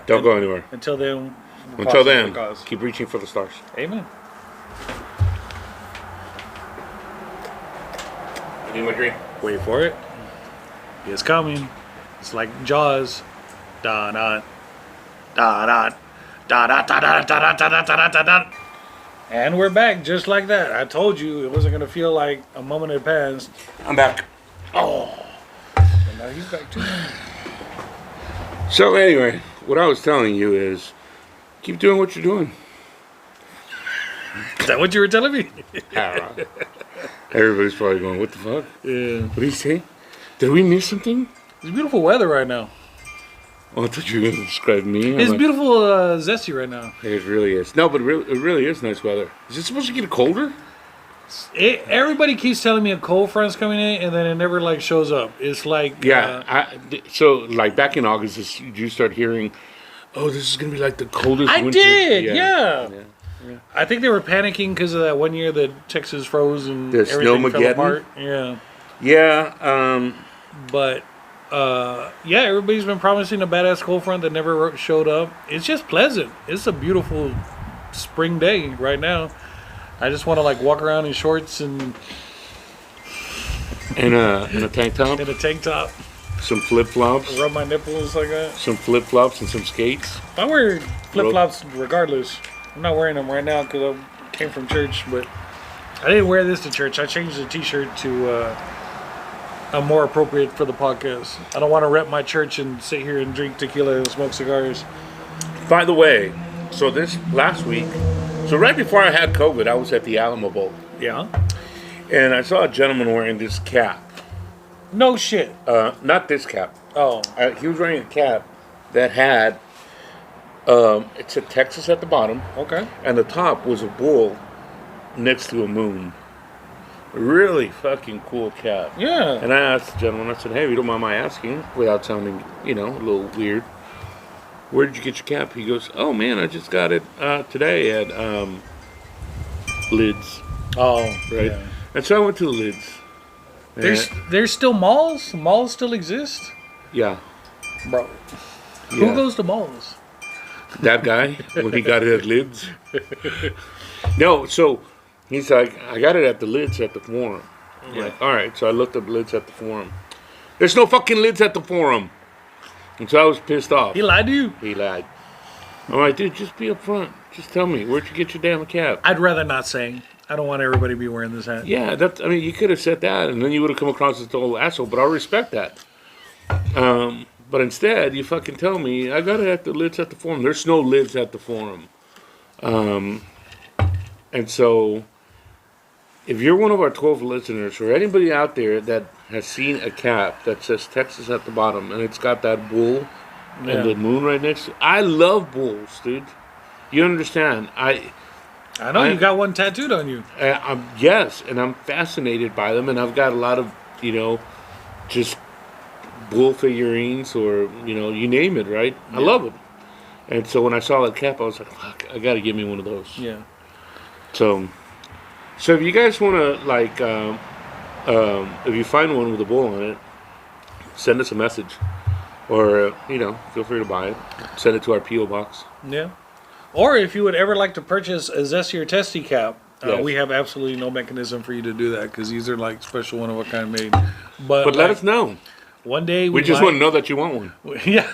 Don't go anywhere. until then. Until then, keep reaching for the stars. Amen. I need my drink. Wait for it. It's coming. It's like Jaws. Da da da da da da da da da da da da da. And we're back just like that. I told you it wasn't gonna feel like a moment had passed. I'm back. Oh. And now he's back too. So anyway, what I was telling you is, keep doing what you're doing. Is that what you were telling me? Everybody's probably going, what the fuck? Yeah. What did he say? Did we miss something? It's beautiful weather right now. Oh, I thought you were going to describe me. It's beautiful, zesty right now. It really is. No, but it really is nice weather. Is it supposed to get colder? Everybody keeps telling me a cold front's coming in, and then it never like shows up. It's like So like back in August, you start hearing, "Oh, this is gonna be like the coldest." I winter. did, Yeah. I think they were panicking because of that one year that Texas froze and The everything fell snowmageddon? apart. Yeah, Yeah. but everybody's been promising a badass cold front that never showed up. It's just pleasant. It's a beautiful spring day right now. I just want to like walk around in shorts and In a tank top, in a tank top, some flip flops, rub my nipples like that. some flip flops, and some skates. I wear flip flops regardless. I'm not wearing them right now because I came from church, but I didn't wear this to church. I changed the t-shirt to a more appropriate for the podcast. I don't want to rep my church and sit here and drink tequila and smoke cigars. By the way, so this last week, so right before I had COVID, I was at the Alamo Bowl, Yeah. and I saw a gentleman wearing this cap. No shit. Not this cap. Oh. He was wearing a cap that had it said Texas at the bottom, Okay. and the top was a bull next to a moon. Really fucking cool cap. Yeah. And I asked the gentleman, I said, "Hey, if you don't mind my asking, without sounding, a little weird, where did you get your cap?" He goes, "Oh man, I just got it today at Lids." Oh. Right. Yeah. And so I went to the Lids. There's still malls. Malls still exist, Yeah. bro. Yeah. Who goes to malls? That guy, when he got it at Lids. No, so he's like, "I got it at the Lids at the Forum." I'm like, all right. So I looked up Lids at the Forum. There's no fucking Lids at the Forum. And so I was pissed off. He lied to you. He lied. I'm like, dude, just be upfront. Just tell me, where'd you get your damn cap? I'd rather not say. I don't want everybody to be wearing this hat. Yeah, you could have said that, and then you would have come across as a total asshole, but I respect that. But instead, you fucking tell me, I got it at the Lids at the Forum. There's no Lids at the Forum. And so, if you're one of our 12 listeners, or anybody out there that has seen a cap that says Texas at the bottom, and it's got that bull and the moon right next to it, I love bulls, dude. You understand? I know you got one tattooed on you. Yes, and I'm fascinated by them, and I've got a lot of, just bull figurines or, you name it, right? Yeah. I love them. And so when I saw that cap, I was like, fuck, I got to give me one of those. Yeah. So if you guys want to, if you find one with a bull on it, send us a message. Or, feel free to buy it. Send it to our P.O. box. Yeah. Or if you would ever like to purchase a Zesty or Testy cap, yes. we have absolutely no mechanism for you to do that because these are like special one-of-a-kind made. But let us know. One day we just want to know that you want one. Yeah.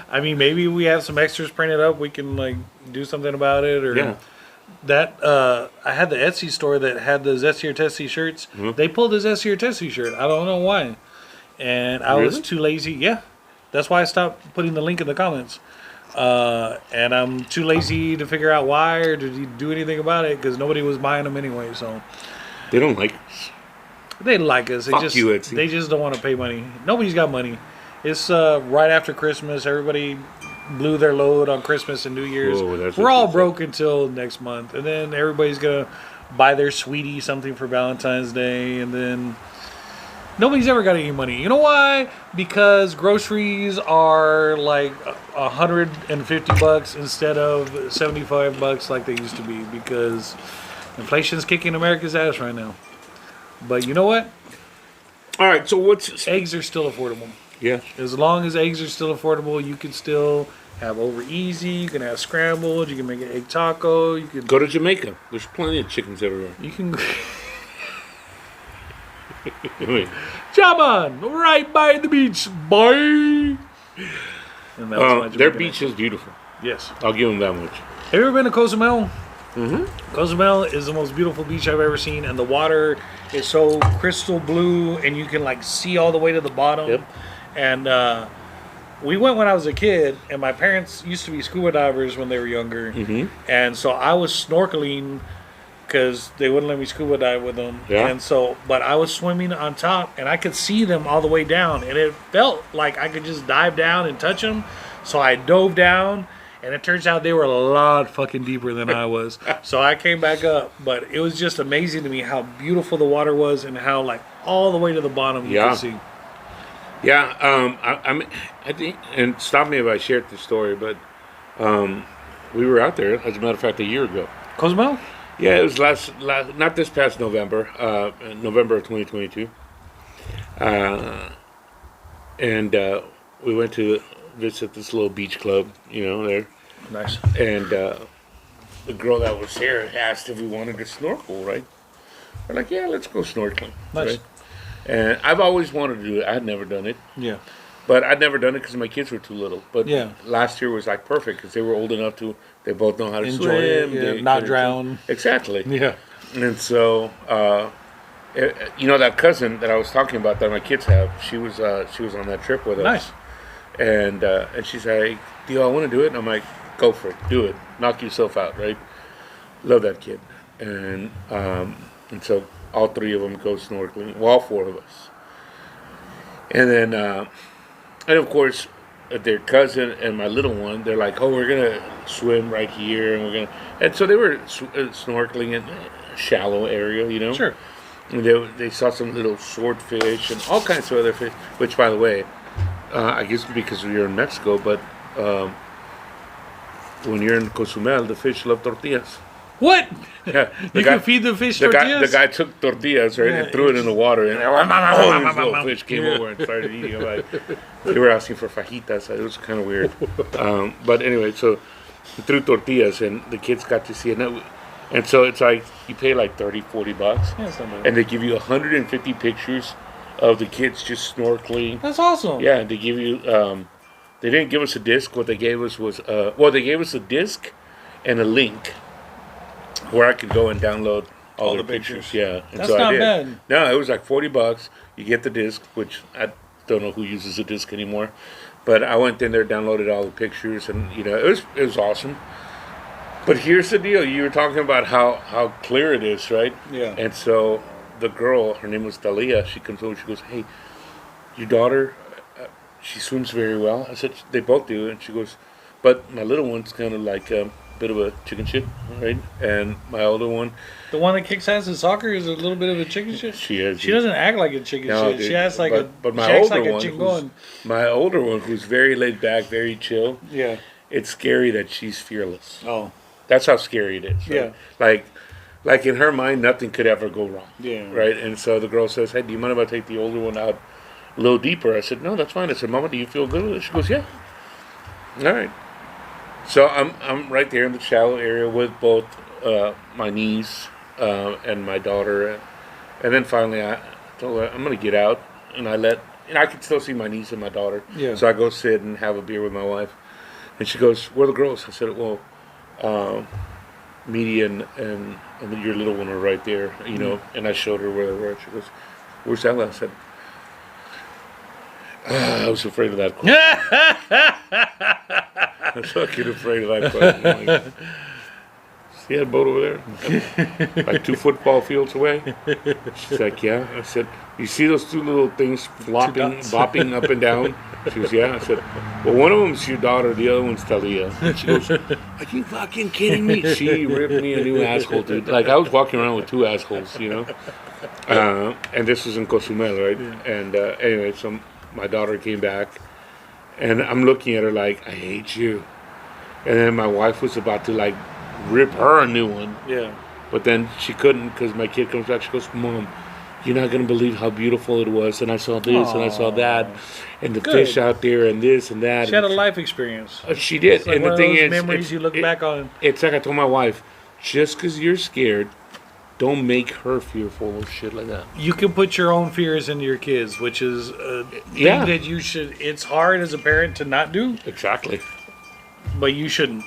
I mean, maybe we have some extras printed up. We can like do something about it. Or that I had the Etsy store that had the Zesty or Testy shirts. Mm-hmm. They pulled the Zesty or Testy shirt. I don't know why. And I was too lazy. Yeah. That's why I stopped putting the link in the comments. And I'm too lazy to figure out why or to do anything about it because nobody was buying them anyway. So they don't like us. They like us. Fuck you, Etsy. They just don't want to pay money. Nobody's got money. It's right after Christmas. Everybody blew their load on Christmas and New Year's. Whoa, we're all broke until next month, and then everybody's gonna buy their sweetie something for Valentine's Day, and then Nobody's ever got any money. You know why? Because groceries are like $150 instead of $75 like they used to be. Because inflation's kicking America's ass right now. But you know what? All right. So what's Eggs are still affordable. yeah? As long as eggs are still affordable, you can still have over easy. You can have scrambled. You can make an egg taco. You can Go to Jamaica. There's plenty of chickens everywhere. You can. Wait. Jaman, right by the beach, boy. And that was my Their Jamaican beach is beautiful. accent. Yes. I'll give them that much. Have you ever been to Cozumel? Mm-hmm. Cozumel is the most beautiful beach I've ever seen, and the water is so crystal blue, and you can like see all the way to the bottom. Yep. And we went when I was a kid, and my parents used to be scuba divers when they were younger, and so I was snorkeling because they wouldn't let me scuba dive with them. Yeah. And so, but I was swimming on top, and I could see them all the way down, and it felt like I could just dive down and touch them. So I dove down, and it turns out they were a lot fucking deeper than I was. So I came back up, but it was just amazing to me how beautiful the water was and how like all the way to the bottom you Yeah. could see. Yeah. I think, and stop me if I shared this story, but we were out there. As a matter of fact, a year ago. Cozumel? Yeah, it was last not this past November, November of 2022. And we went to visit this little beach club, there. Nice. And the girl that was here asked if we wanted to snorkel, right? We're like, yeah, let's go snorkeling. Nice. Right? And I've always wanted to do it. I had never done it. Yeah. But I'd never done it because my kids were too little. But Yeah. last year was like perfect because they were old enough to, they both know how to Enjoy swim. it, yeah, they not could- drown. Exactly. Yeah. And so, that cousin that I was talking about that my kids have, she was on that trip with us. Nice. And she's like, do you all want to do it? And I'm like, go for it. Do it. Knock yourself out, right? Love that kid. And so all three of them go snorkeling. Well, all four of us. And then, and of course, their cousin and my little one, they're like, oh, we're going to swim right here. And so they were snorkeling in a shallow area, Sure. And they saw some little swordfish and all kinds of other fish, which, by the way, I guess because we were in Mexico, but when you're in Cozumel, the fish love tortillas. What? Yeah, You can feed the fish the tortillas? guy took tortillas, right, Yeah, and threw it in the water, and these little fish came Yeah. over and started eating them. Like, they were asking for fajitas. It was kind of weird. But anyway, so he threw tortillas, and the kids got to see it. And so it's like, you pay like $30, $40, Yeah, it's not bad. and they give you 150 pictures of the kids just snorkeling. That's awesome. Yeah, they give you. They didn't give us a disc. What they gave us was, they gave us a disc and a link where I could go and download all the the pictures. pictures. Yeah, and That's so I not did. bad. No, it was like $40. You get the disc, which I don't know who uses a disc anymore, but I went in there, downloaded all the pictures, and it was awesome. But here's the deal: you were talking about how clear it is, right? Yeah. And so the girl, her name was Dalia. She comes over. She goes, "Hey, your daughter, she swims very well." I said, "They both do." And she goes, "But my little one's kind of like a bit of a chicken shit, right? And my older one, The one that kicks ass in soccer is a little bit of a chicken shit. she is. She doesn't act like a chicken No, shit. dude, She acts like but she my acts older like a one, chingon. my older one, who's very laid back, very chill. Yeah. It's scary that she's fearless. Oh. That's how scary it is. Right? Yeah. Like in her mind, nothing could ever go wrong. Yeah. Right. And so the girl says, "Hey, do you mind if I take the older one out a little deeper?" I said, "No, that's fine." I said, "Mama, do you feel good with it?" She goes, "Yeah." All right. So I'm right there in the shallow area with both my niece and my daughter, and then finally I told her I'm gonna get out, and I could still see my niece and my daughter. Yeah. So I go sit and have a beer with my wife, and she goes, "Where are the girls?" I said, "Well, Media and your little one are right there, And I showed her where they were. She goes, "Where's Ella?" I said, I was afraid of that question. I was fucking afraid of that question. See that boat over there? Like 2 football fields away? She's like, yeah. I said, you see those 2 little things flopping, bopping up and down? She goes, yeah. I said, well, one of them's your daughter, the other one's Talia. And she goes, are you fucking kidding me? She ripped me a new asshole, dude. Like, I was walking around with 2 assholes, you know? And this was in Cozumel, right? Yeah. And anyway, so my daughter came back, and I'm looking at her like, I hate you. And then my wife was about to, like, rip her a new one. Yeah. But then she couldn't, because my kid comes back. She goes, Mom, you're not going to believe how beautiful it was. And I saw this, and I saw that. And the fish out there, and this and that. She had a life experience. She did. It's like and one the of thing those is, memories you look back on. It's like I told my wife, just because you're scared, don't make her fearful of shit like that. You can put your own fears into your kids, which is a thing that you should. It's hard as a parent to not do. Exactly. But you shouldn't.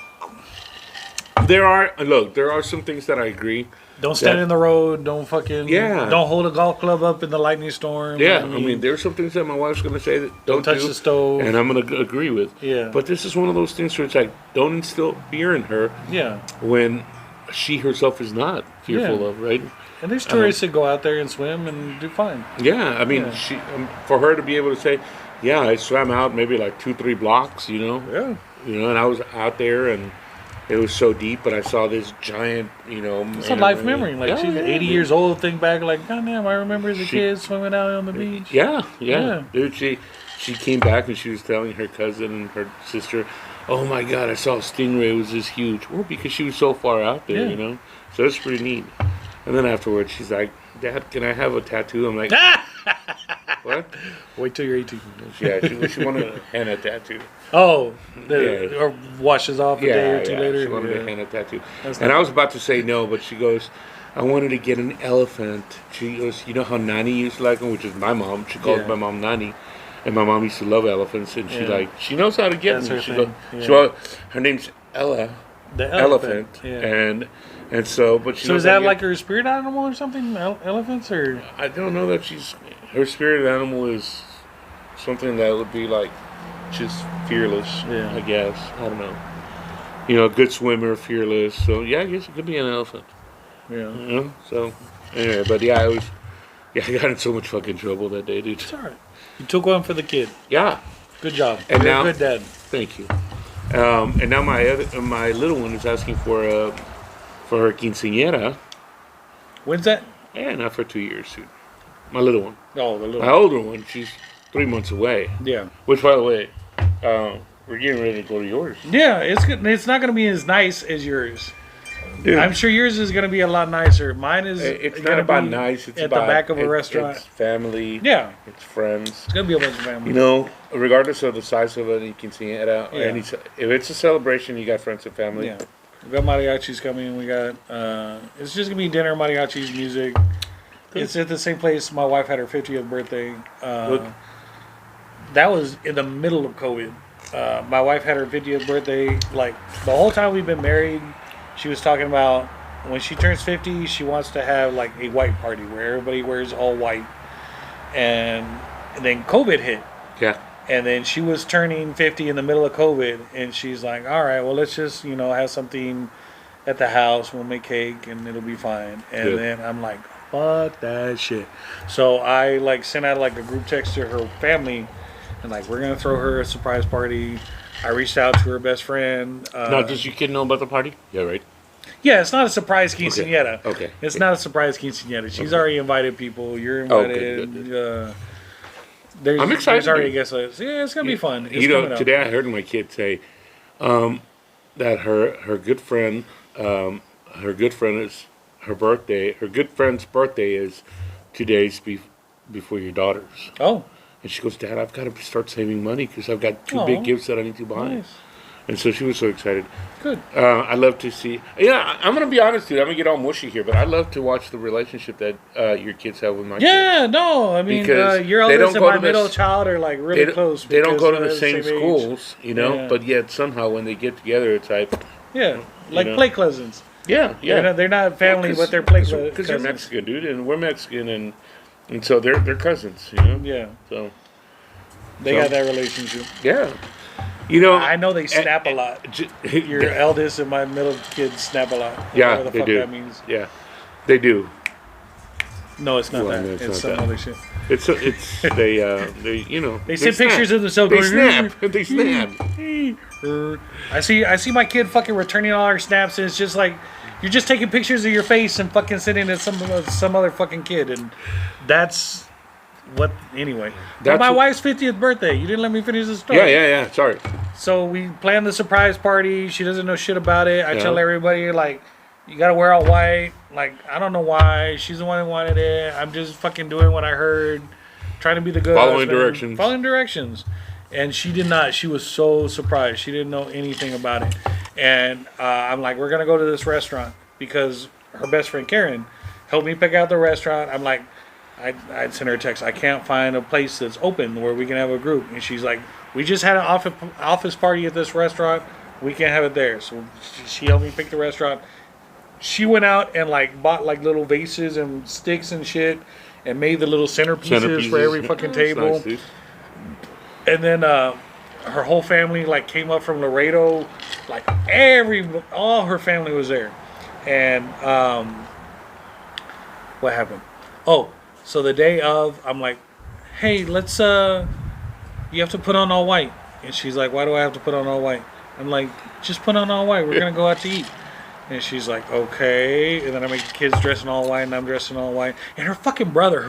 There are some things that I agree. Don't stand in the road. Don't fucking. Yeah. Don't hold a golf club up in the lightning storm. Yeah, I mean there's some things that my wife's going to say that don't touch the stove. And I'm going to agree with. Yeah. But this is one of those things where it's like, don't instill fear in her. Yeah. When she herself is not fearful of, right? And there's tourists that go out there and swim and do fine. Yeah, I mean, she for her to be able to say, yeah, I swam out maybe like 2-3 blocks, you know. Yeah. You know, and I was out there and it was so deep, but I saw this giant, you know. It's a life memory. Like, she's 80 years old, think back, like, God damn, I remember as a kid swimming out on the beach. Yeah. Dude, she came back and she was telling her cousin and her sister, oh my God, I saw a stingray. It was this huge. Well, because she was so far out there, you know. So it's pretty neat. And then afterwards, she's like, Dad, can I have a tattoo? I'm like, what? Wait till you're 18. Yeah, she wanted a henna tattoo. Oh, or washes off a day or two later. She wanted a henna tattoo. And I was about to say no, but she goes, I wanted to get an elephant. She goes, you know how Nani used to like them, which is my mom. She calls my mom Nani. And my mom used to love elephants. And she knows how to get them. Her name's Ella. The elephant. And so, but she so is that like her spirit animal or something? Elephants or? I don't know that her spirit animal is something that would be like just fearless. I guess I don't know. You know, a good swimmer, fearless. So yeah, I guess it could be an elephant. Yeah. You know? So anyway, but I got in so much fucking trouble that day, dude. It's alright. You took one for the kid. Yeah. Good job. And you're now, a good dad. Thank you. And now my little one is asking for her quinceañera. When's that? Yeah, not for 2 years, dude. My little one. Oh, the little one. My older one, she's 3 months away. Yeah. Which, by the way, we're getting ready to go to yours. Yeah, it's good. It's not going to be as nice as yours. Dude. I'm sure yours is going to be a lot nicer. Mine is. It's not about nice. It's at about the back of a restaurant. It's family. Yeah. It's friends. It's going to be a bunch of family. You know, regardless of the size of any quinceañera, if it's a celebration, you got friends and family. Yeah. We got mariachis coming. We got. It's just going to be dinner, mariachis, music. It's at the same place my wife had her 50th birthday. That was in the middle of COVID. My wife had her 50th birthday. Like, the whole time we've been married, she was talking about when she turns 50, she wants to have like a white party where everybody wears all white. And then COVID hit. Yeah. And then she was turning 50 in the middle of COVID. And she's like, all right, well, let's just, have something at the house. We'll make cake and it'll be fine. And then I'm like, fuck that shit. So I sent out a group text to her family. And we're going to throw her a surprise party. I reached out to her best friend. Now, does your kid know about the party? Yeah, right. Yeah, it's not a surprise quinceañera. Okay. It's not a surprise quinceañera. She's already invited people. You're invited. Good. I'm excited. There's already a guest list. Yeah, it's going to be fun. It's today I heard my kid say that her good friend is her birthday. Her good friend's birthday is 2 days before your daughter's. Oh. And she goes, Dad, I've got to start saving money because I've got 2 big gifts that I need to buy. Nice. And so she was so excited. Good. I love to see. Yeah, I'm going to be honest, dude. I'm going to get all mushy here, but I love to watch the relationship that your kids have with my kids. Yeah, no. I mean, your eldest and my middle child are really close. They don't go to the same schools, but yet somehow when they get together, it's like... Yeah, play cousins. Yeah. They're not family, but they're play cousins. Because you're Mexican, dude, and we're Mexican, and so they're cousins, Yeah. So they got that relationship. Yeah. You know, I know they snap a lot. Your eldest and my middle kids snap a lot. Yeah, Whatever the they fuck do. that means. Yeah, they do. No, it's not Well, that. no, It's, it's not some that. other shit. It's they you know They send snap. pictures of themselves They going, snap. They snap. I see my kid fucking returning all our snaps, and it's just like you're just taking pictures of your face and fucking sending it to some other fucking kid, and that's what anyway. But That's my what- wife's 50th birthday. You didn't let me finish the story. Yeah. Sorry. So we planned the surprise party. She doesn't know shit about it. I Yeah. tell everybody like, you gotta wear all white. Like I don't know why. She's the one who wanted it. I'm just fucking doing what I heard, trying to be the good Following husband. directions. Following directions. And she did not. She was so surprised. She didn't know anything about it. And I'm like, we're gonna go to this restaurant because her best friend Karen helped me pick out the restaurant. I'm like, I'd send her a text. I can't find a place that's open where we can have a group. And she's like, we just had an office party at this restaurant. We can't have it there. So she helped me pick the restaurant. She went out and like bought like little vases and sticks and shit and made the little centerpieces for every fucking That's table. nice, dude. And then her whole family like came up from Laredo, like all her family was there. And what happened? Oh, so the day of, I'm like, hey, let's you have to put on all white. And she's like, why do I have to put on all white? I'm like, just put on all white. We're gonna go out to eat. And she's like, okay. And then I make the kids dress in all white, and I'm dressed in all white. And her fucking brother,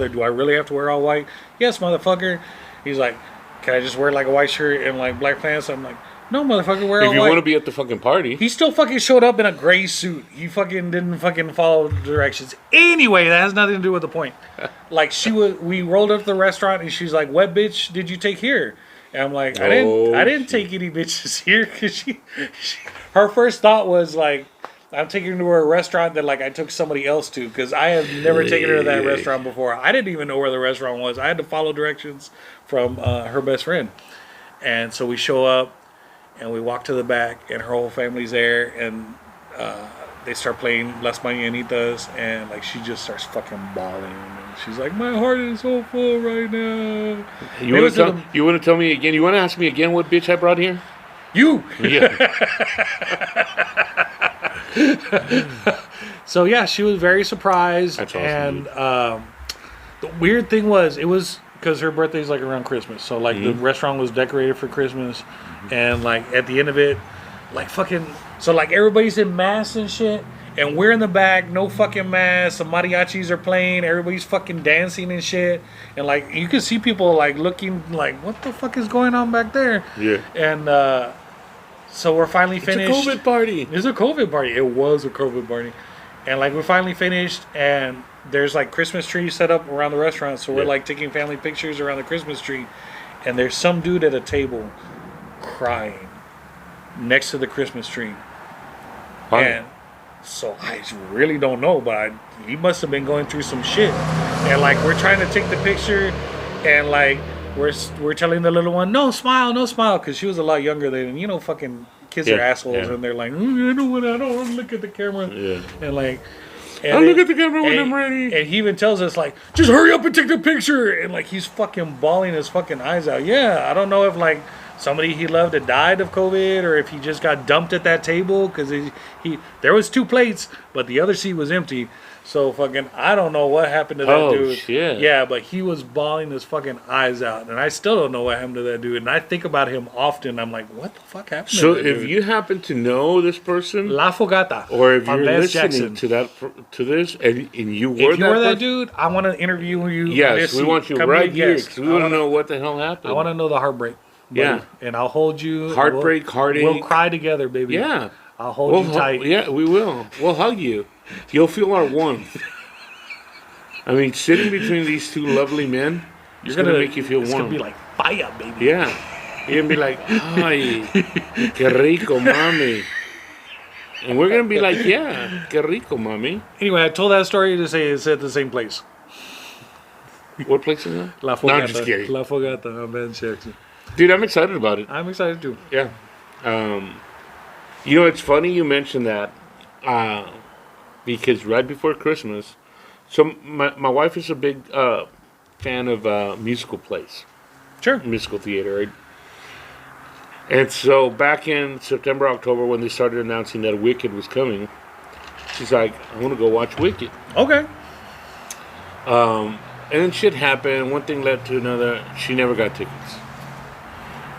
do I really have to wear all white? Yes, motherfucker. He's like, can I just wear like a white shirt and like black pants? I'm like, no, motherfucker, wear all If you white. want to be at the fucking party, He still fucking showed up in a gray suit. He fucking didn't fucking follow the directions. Anyway, that has nothing to do with the point. Like we rolled up to the restaurant and she's like, "What bitch did you take here?" And I'm like, I didn't take any bitches here because her first thought was like, I'm taking her to a restaurant that like I took somebody else to because I have never taken her to that restaurant before. I didn't even know where the restaurant was. I had to follow directions from her best friend, and so we show up. And we walk to the back, and her whole family's there, and they start playing Las Mañanitas, and like she just starts fucking bawling, and she's like, "My heart is so full right now." you want to tell me again? You want to ask me again what bitch I brought here? You. Yeah. So yeah, she was very surprised, That's awesome, and the weird thing was, it was because her birthday's like around Christmas, so like the restaurant was decorated for Christmas, and like at the end of it, like fucking, so like everybody's in masks and shit, and we're in the back, no fucking masks. The mariachis are playing, everybody's fucking dancing and shit, and like you can see people like looking like, what the fuck is going on back there? Yeah. And so we're finally finished. It's a COVID party. It was a COVID party. It was a COVID party. And like we're finally finished, and there's like Christmas trees set up around the restaurant, so we're Yeah. like taking family pictures around the Christmas tree, and there's some dude at a table crying next to the Christmas tree. Fun. And so I really don't know, but he must have been going through some shit. And like we're trying to take the picture, and like we're telling the little one, no smile, because she was a lot younger than, fucking kids are Yeah, assholes, yeah. and they're like, I don't want to look at the camera. Yeah. And like, I'll look at the camera when I'm ready. And he even tells us like, just hurry up and take the picture. And like he's fucking bawling his fucking eyes out. Yeah, I don't know if like somebody he loved had died of COVID, or if he just got dumped at that table because he there was 2 plates, but the other seat was empty. So fucking, I don't know what happened to that Oh, dude. shit. Yeah, but he was bawling his fucking eyes out, and I still don't know what happened to that dude. And I think about him often. I'm like, what the fuck happened? So to that if dude? you happen to know this person, La Fogata, or if on you're Vance listening Jackson. to this, and you were If you were that person- dude, I want to interview you. on yes, this we seat. want you Come be a right here guest. because we want to know what the hell happened. I want to know the heartbreak. buddy. Yeah. And I'll hold you. Heartbreak, heartache. We'll cry together, baby. Yeah, I'll hold you tight. Yeah, we will. We'll hug you. You'll feel our warmth. I mean, sitting between these 2 lovely men, it's gonna make you feel It's warm. gonna be like fire, baby. Yeah. You're gonna be like, ay, que rico, mami. And we're gonna be like, yeah, que rico, mami. Anyway, I told that story to say it's at the same place. What place is that? La No, Fogata. I'm just kidding. La Fogata on Vance Jackson. Dude, I'm excited about it. I'm excited too. Yeah. You know, it's funny you mentioned that because right before Christmas, so my wife is a big fan of musical plays, Sure. musical theater. And so back in September, October, when they started announcing that Wicked was coming, she's like, I want to go watch Wicked. Okay. And then shit happened. One thing led to another. She never got tickets.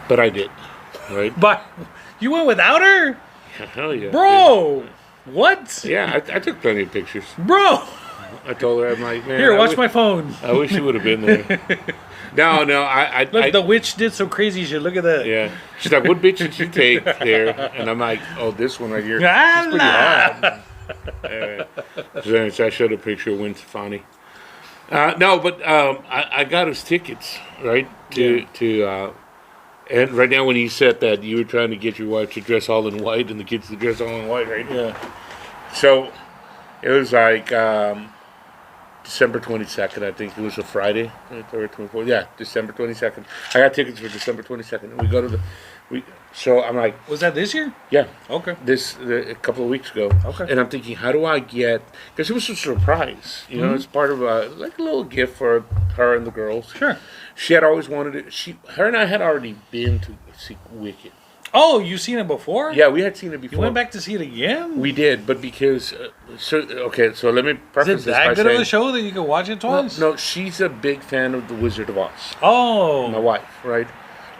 But I did. Right? But you went without her? Hell yeah. Bro! What? Yeah, I took plenty of pictures. Bro! I told her, I'm like, man. Here, watch my phone. I wish you would have been there. No, Look, the witch did some crazy shit. Look at that. Yeah. She's like, what bitch did you take there? And I'm like, oh, this one right here. She's pretty hot. So I showed a picture of Gwen Stefani. No, but I got us tickets, right? And right now when you said that, you were trying to get your wife to dress all in white and the kids to dress all in white, right? Yeah. So it was like December 22nd, I think. It was a Friday. 24th. Yeah, December 22nd. I got tickets for December 22nd. And we go to so I'm like, Was that this year? yeah, Okay. a couple of weeks ago. Okay. And I'm thinking, how do I get, because it was a surprise, you know, it's part of like a little gift for her and the girls. Sure. She had always wanted it. Her and I had already been to see Wicked. Oh, you've seen it before? Yeah, we had seen it before. You went back to see it again? We did, but because so let me preface Is it this by that good of saying, a show that you can watch it twice? no, she's a big fan of The Wizard of Oz. Oh. My wife, right?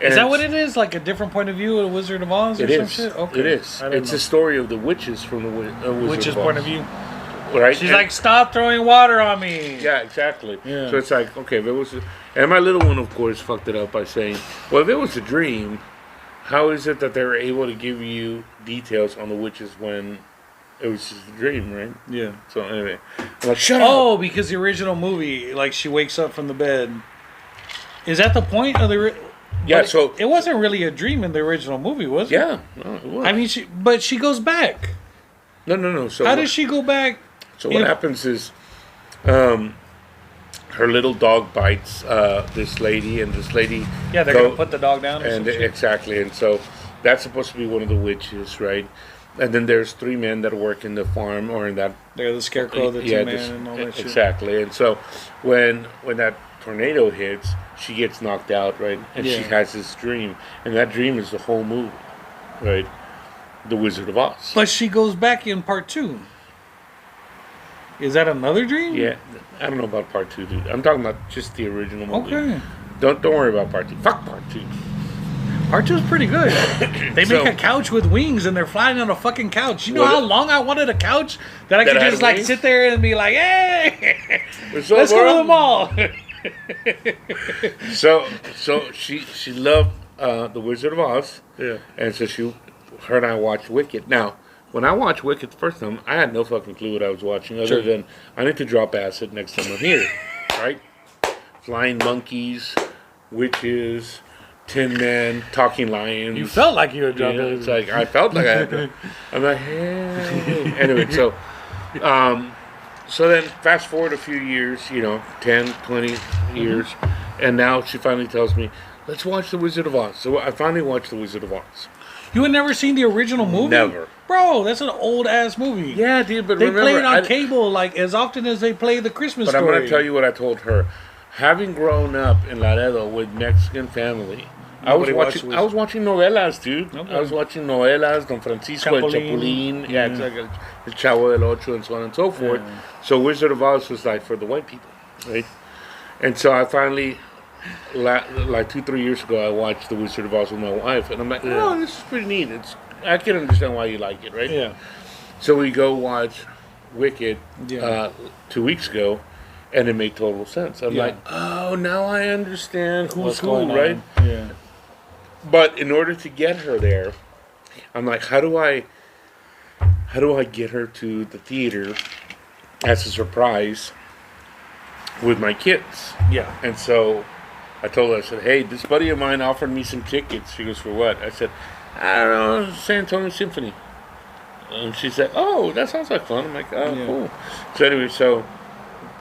Is that what it is? Like a different point of view of Wizard of Oz or It some is. shit? Okay. It is. I didn't It's know. a story of the witches from the Wizard Witch's of Oz. point of view. Right? She's like, stop throwing water on me. Yeah, exactly. Yeah. So it's like, okay, if it was, and my little one, of course, fucked it up by saying, well, if it was a dream, how is it that they were able to give you details on the witches when it was just a dream, right? Yeah. So anyway, I'm like, shut up. Oh, because the original movie, like she wakes up from the bed. Is that the point of the? Yeah. But So it wasn't really a dream in the original movie, was it? yeah, no, it was. I mean, but she goes back. no. So How does she go back? So what happens is, her little dog bites this lady, and this lady. Yeah, they're gonna put the dog down. Or And some shit. exactly, and so that's supposed to be one of the witches, right? And then there's three men that work in the farm or in that. They're the scarecrow, the yeah, Tin Man, and all that shit. exactly. And so when that tornado hits, she gets knocked out, right? And she Yeah. has this dream, and that dream is the whole movie, right? The Wizard of Oz. But she goes back in part 2. Is that another dream? Yeah, I don't know about part 2, dude. I'm talking about just the original movie. Okay. Don't worry about part 2. Fuck part 2. Part 2 is pretty good. They So- make a couch with wings and they're flying on a fucking couch. You know Well, how long I wanted a couch that I that could had just like wings? sit there and be like, hey, So, let's go to the mall. So she loved the Wizard of Oz. Yeah. And so her and I watched Wicked. Now, when I watched Wicked the first time, I had no fucking clue what I was watching other Sure. than I need to drop acid next time I'm here, right? Flying monkeys, witches, Tin Men, talking lions. You felt like you were You dropping know, it's like I felt like I had to. I'm like, hey. Anyway, so then fast forward a few years, 10, 20 years, and now she finally tells me, let's watch The Wizard of Oz. So I finally watched The Wizard of Oz. You had never seen the original movie? Never. Bro, that's an old ass movie. Yeah, dude, but They remember, play it on cable like as often as they play the Christmas but story. I'm going to tell you what I told her. Having grown up in Laredo with Mexican family, I was watching novelas, dude. Okay. I was watching novelas, Don Francisco, El Chapulín. Chapulín, yeah, exactly, El Chavo del Ocho, and so on and so forth. Yeah. So Wizard of Oz was like for the white people, right? And so I finally, like 2-3 years ago, I watched The Wizard of Oz with my wife, and I'm like, oh, this is pretty neat. I can understand why you like it, right? Yeah. So we go watch Wicked Yeah. 2 weeks ago, and it made total sense. I'm Yeah. like, oh, now I understand who's What's who, going right? on? Yeah. But in order to get her there, I'm like, how do I get her to the theater as a surprise with my kids? Yeah. And so I told her, I said, hey, this buddy of mine offered me some tickets. She goes, for what? I said, I don't know, San Antonio Symphony. And she said, oh, that sounds like fun. I'm like, oh, Yeah. cool. So anyway, so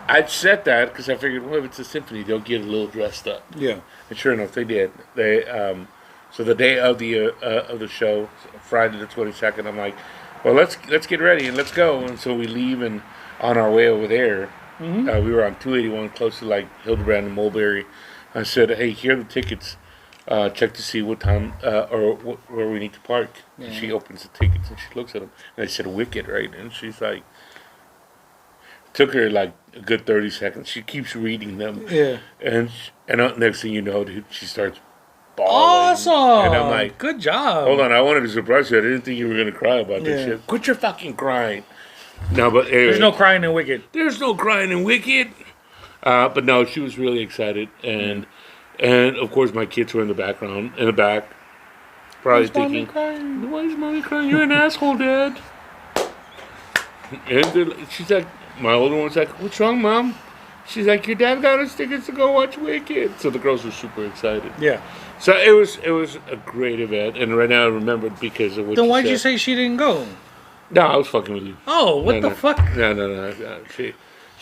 I'd said that because I figured, well, if it's a symphony, they'll get a little dressed up. Yeah. And sure enough, they did. So the day of the show, Friday the 22nd, I'm like, well, let's get ready and let's go. And so we leave, and on our way over there, we were on 281, close to like Hildebrand and Mulberry. I said, hey, here are the tickets. check to see what time or where we need to park. And she opens the tickets and she looks at them. And I said, Wicked, right? And she's like, took her like a good 30 seconds. She keeps reading them. Yeah. And next thing you know, dude, she starts bawling. Awesome. And I'm like, good job. hold on, I wanted to surprise you. I didn't think you were going to cry about this Yeah. shit. Quit your fucking crying. No, but anyway, There's no crying in Wicked. there's no crying in Wicked. But no, she was really excited. And of course, my kids were in the back, probably thinking, why is mommy crying? You're an asshole, Dad. And she's like, my older one's like, what's wrong, Mom? She's like, your dad got us tickets to go watch Wicked. So the girls were super excited. Yeah. So it was a great event, and right now I remember it because of what. Then why'd you say she didn't go? No, I was fucking with you. Oh, what the fuck? No.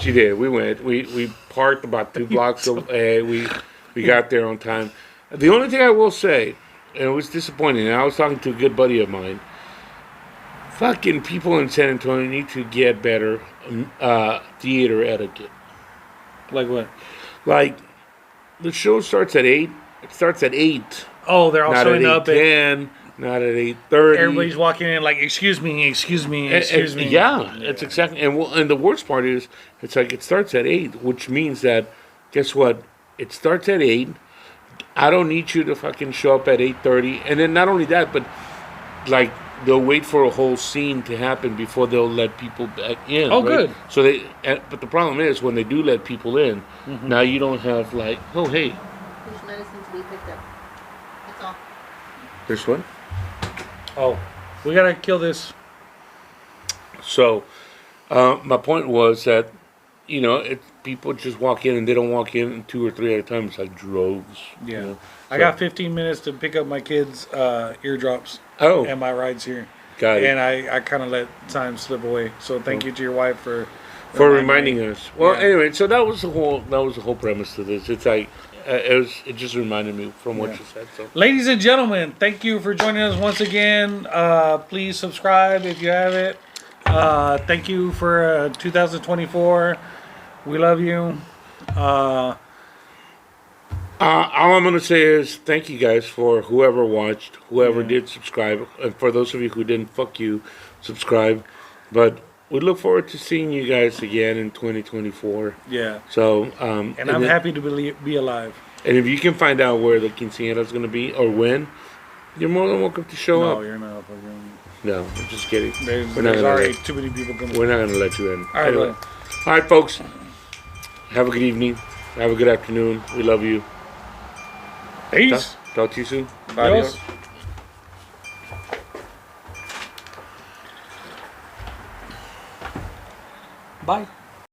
She did. We went. We parked about 2 blocks away. We got there on time. The only thing I will say, and it was disappointing, and I was talking to a good buddy of mine. Fucking people in San Antonio need to get better theater etiquette. Like what? Like, the show starts at 8. It starts at 8. Oh, they're all Not showing at up at 8:10. Not at 8:30. everybody's walking in like, excuse me. Yeah, it's exactly. And the worst part is, it's like it starts at 8, which means that, guess what? It starts at 8. I don't need you to fucking show up at 8:30. And then not only that, but like they'll wait for a whole scene to happen before they'll let people back in. Oh, right? good. So but the problem is when they do let people in, now you don't have like, oh hey, There's medicine to be picked up. That's all. there's one. Oh, we gotta kill this. So, my point was that, people just walk in and they don't walk in 2 or 3 at a time. It's like droves. Yeah. You know? I got 15 minutes to pick up my kids' eardrops Oh, and my rides here. got it. And I kind of let time slip away. So thank you to your wife for Reminding me. us. Well, Yeah. anyway, so that was the whole premise to this. It's like it just reminded me from what Yeah. you said. So Ladies and gentlemen, thank you for joining us once again. Please subscribe if you haven't. Thank you for 2024. We love you. all I'm gonna say is thank you guys for whoever watched, whoever did subscribe, and for those of you who didn't, fuck you, subscribe. But we look forward to seeing you guys again in 2024. Yeah. So And I'm then- happy to be alive. And if you can find out where the quinceañera is going to be or when, you're more than welcome to show No, up. you're not. Fucking, No, I'm just kidding. there's We're not there's gonna already let, too many people coming. we're not going to let you in. All right, Anyway. All right, folks. Have a good evening. Have a good afternoon. We love you. Peace. Talk to you soon. Adios. Bye.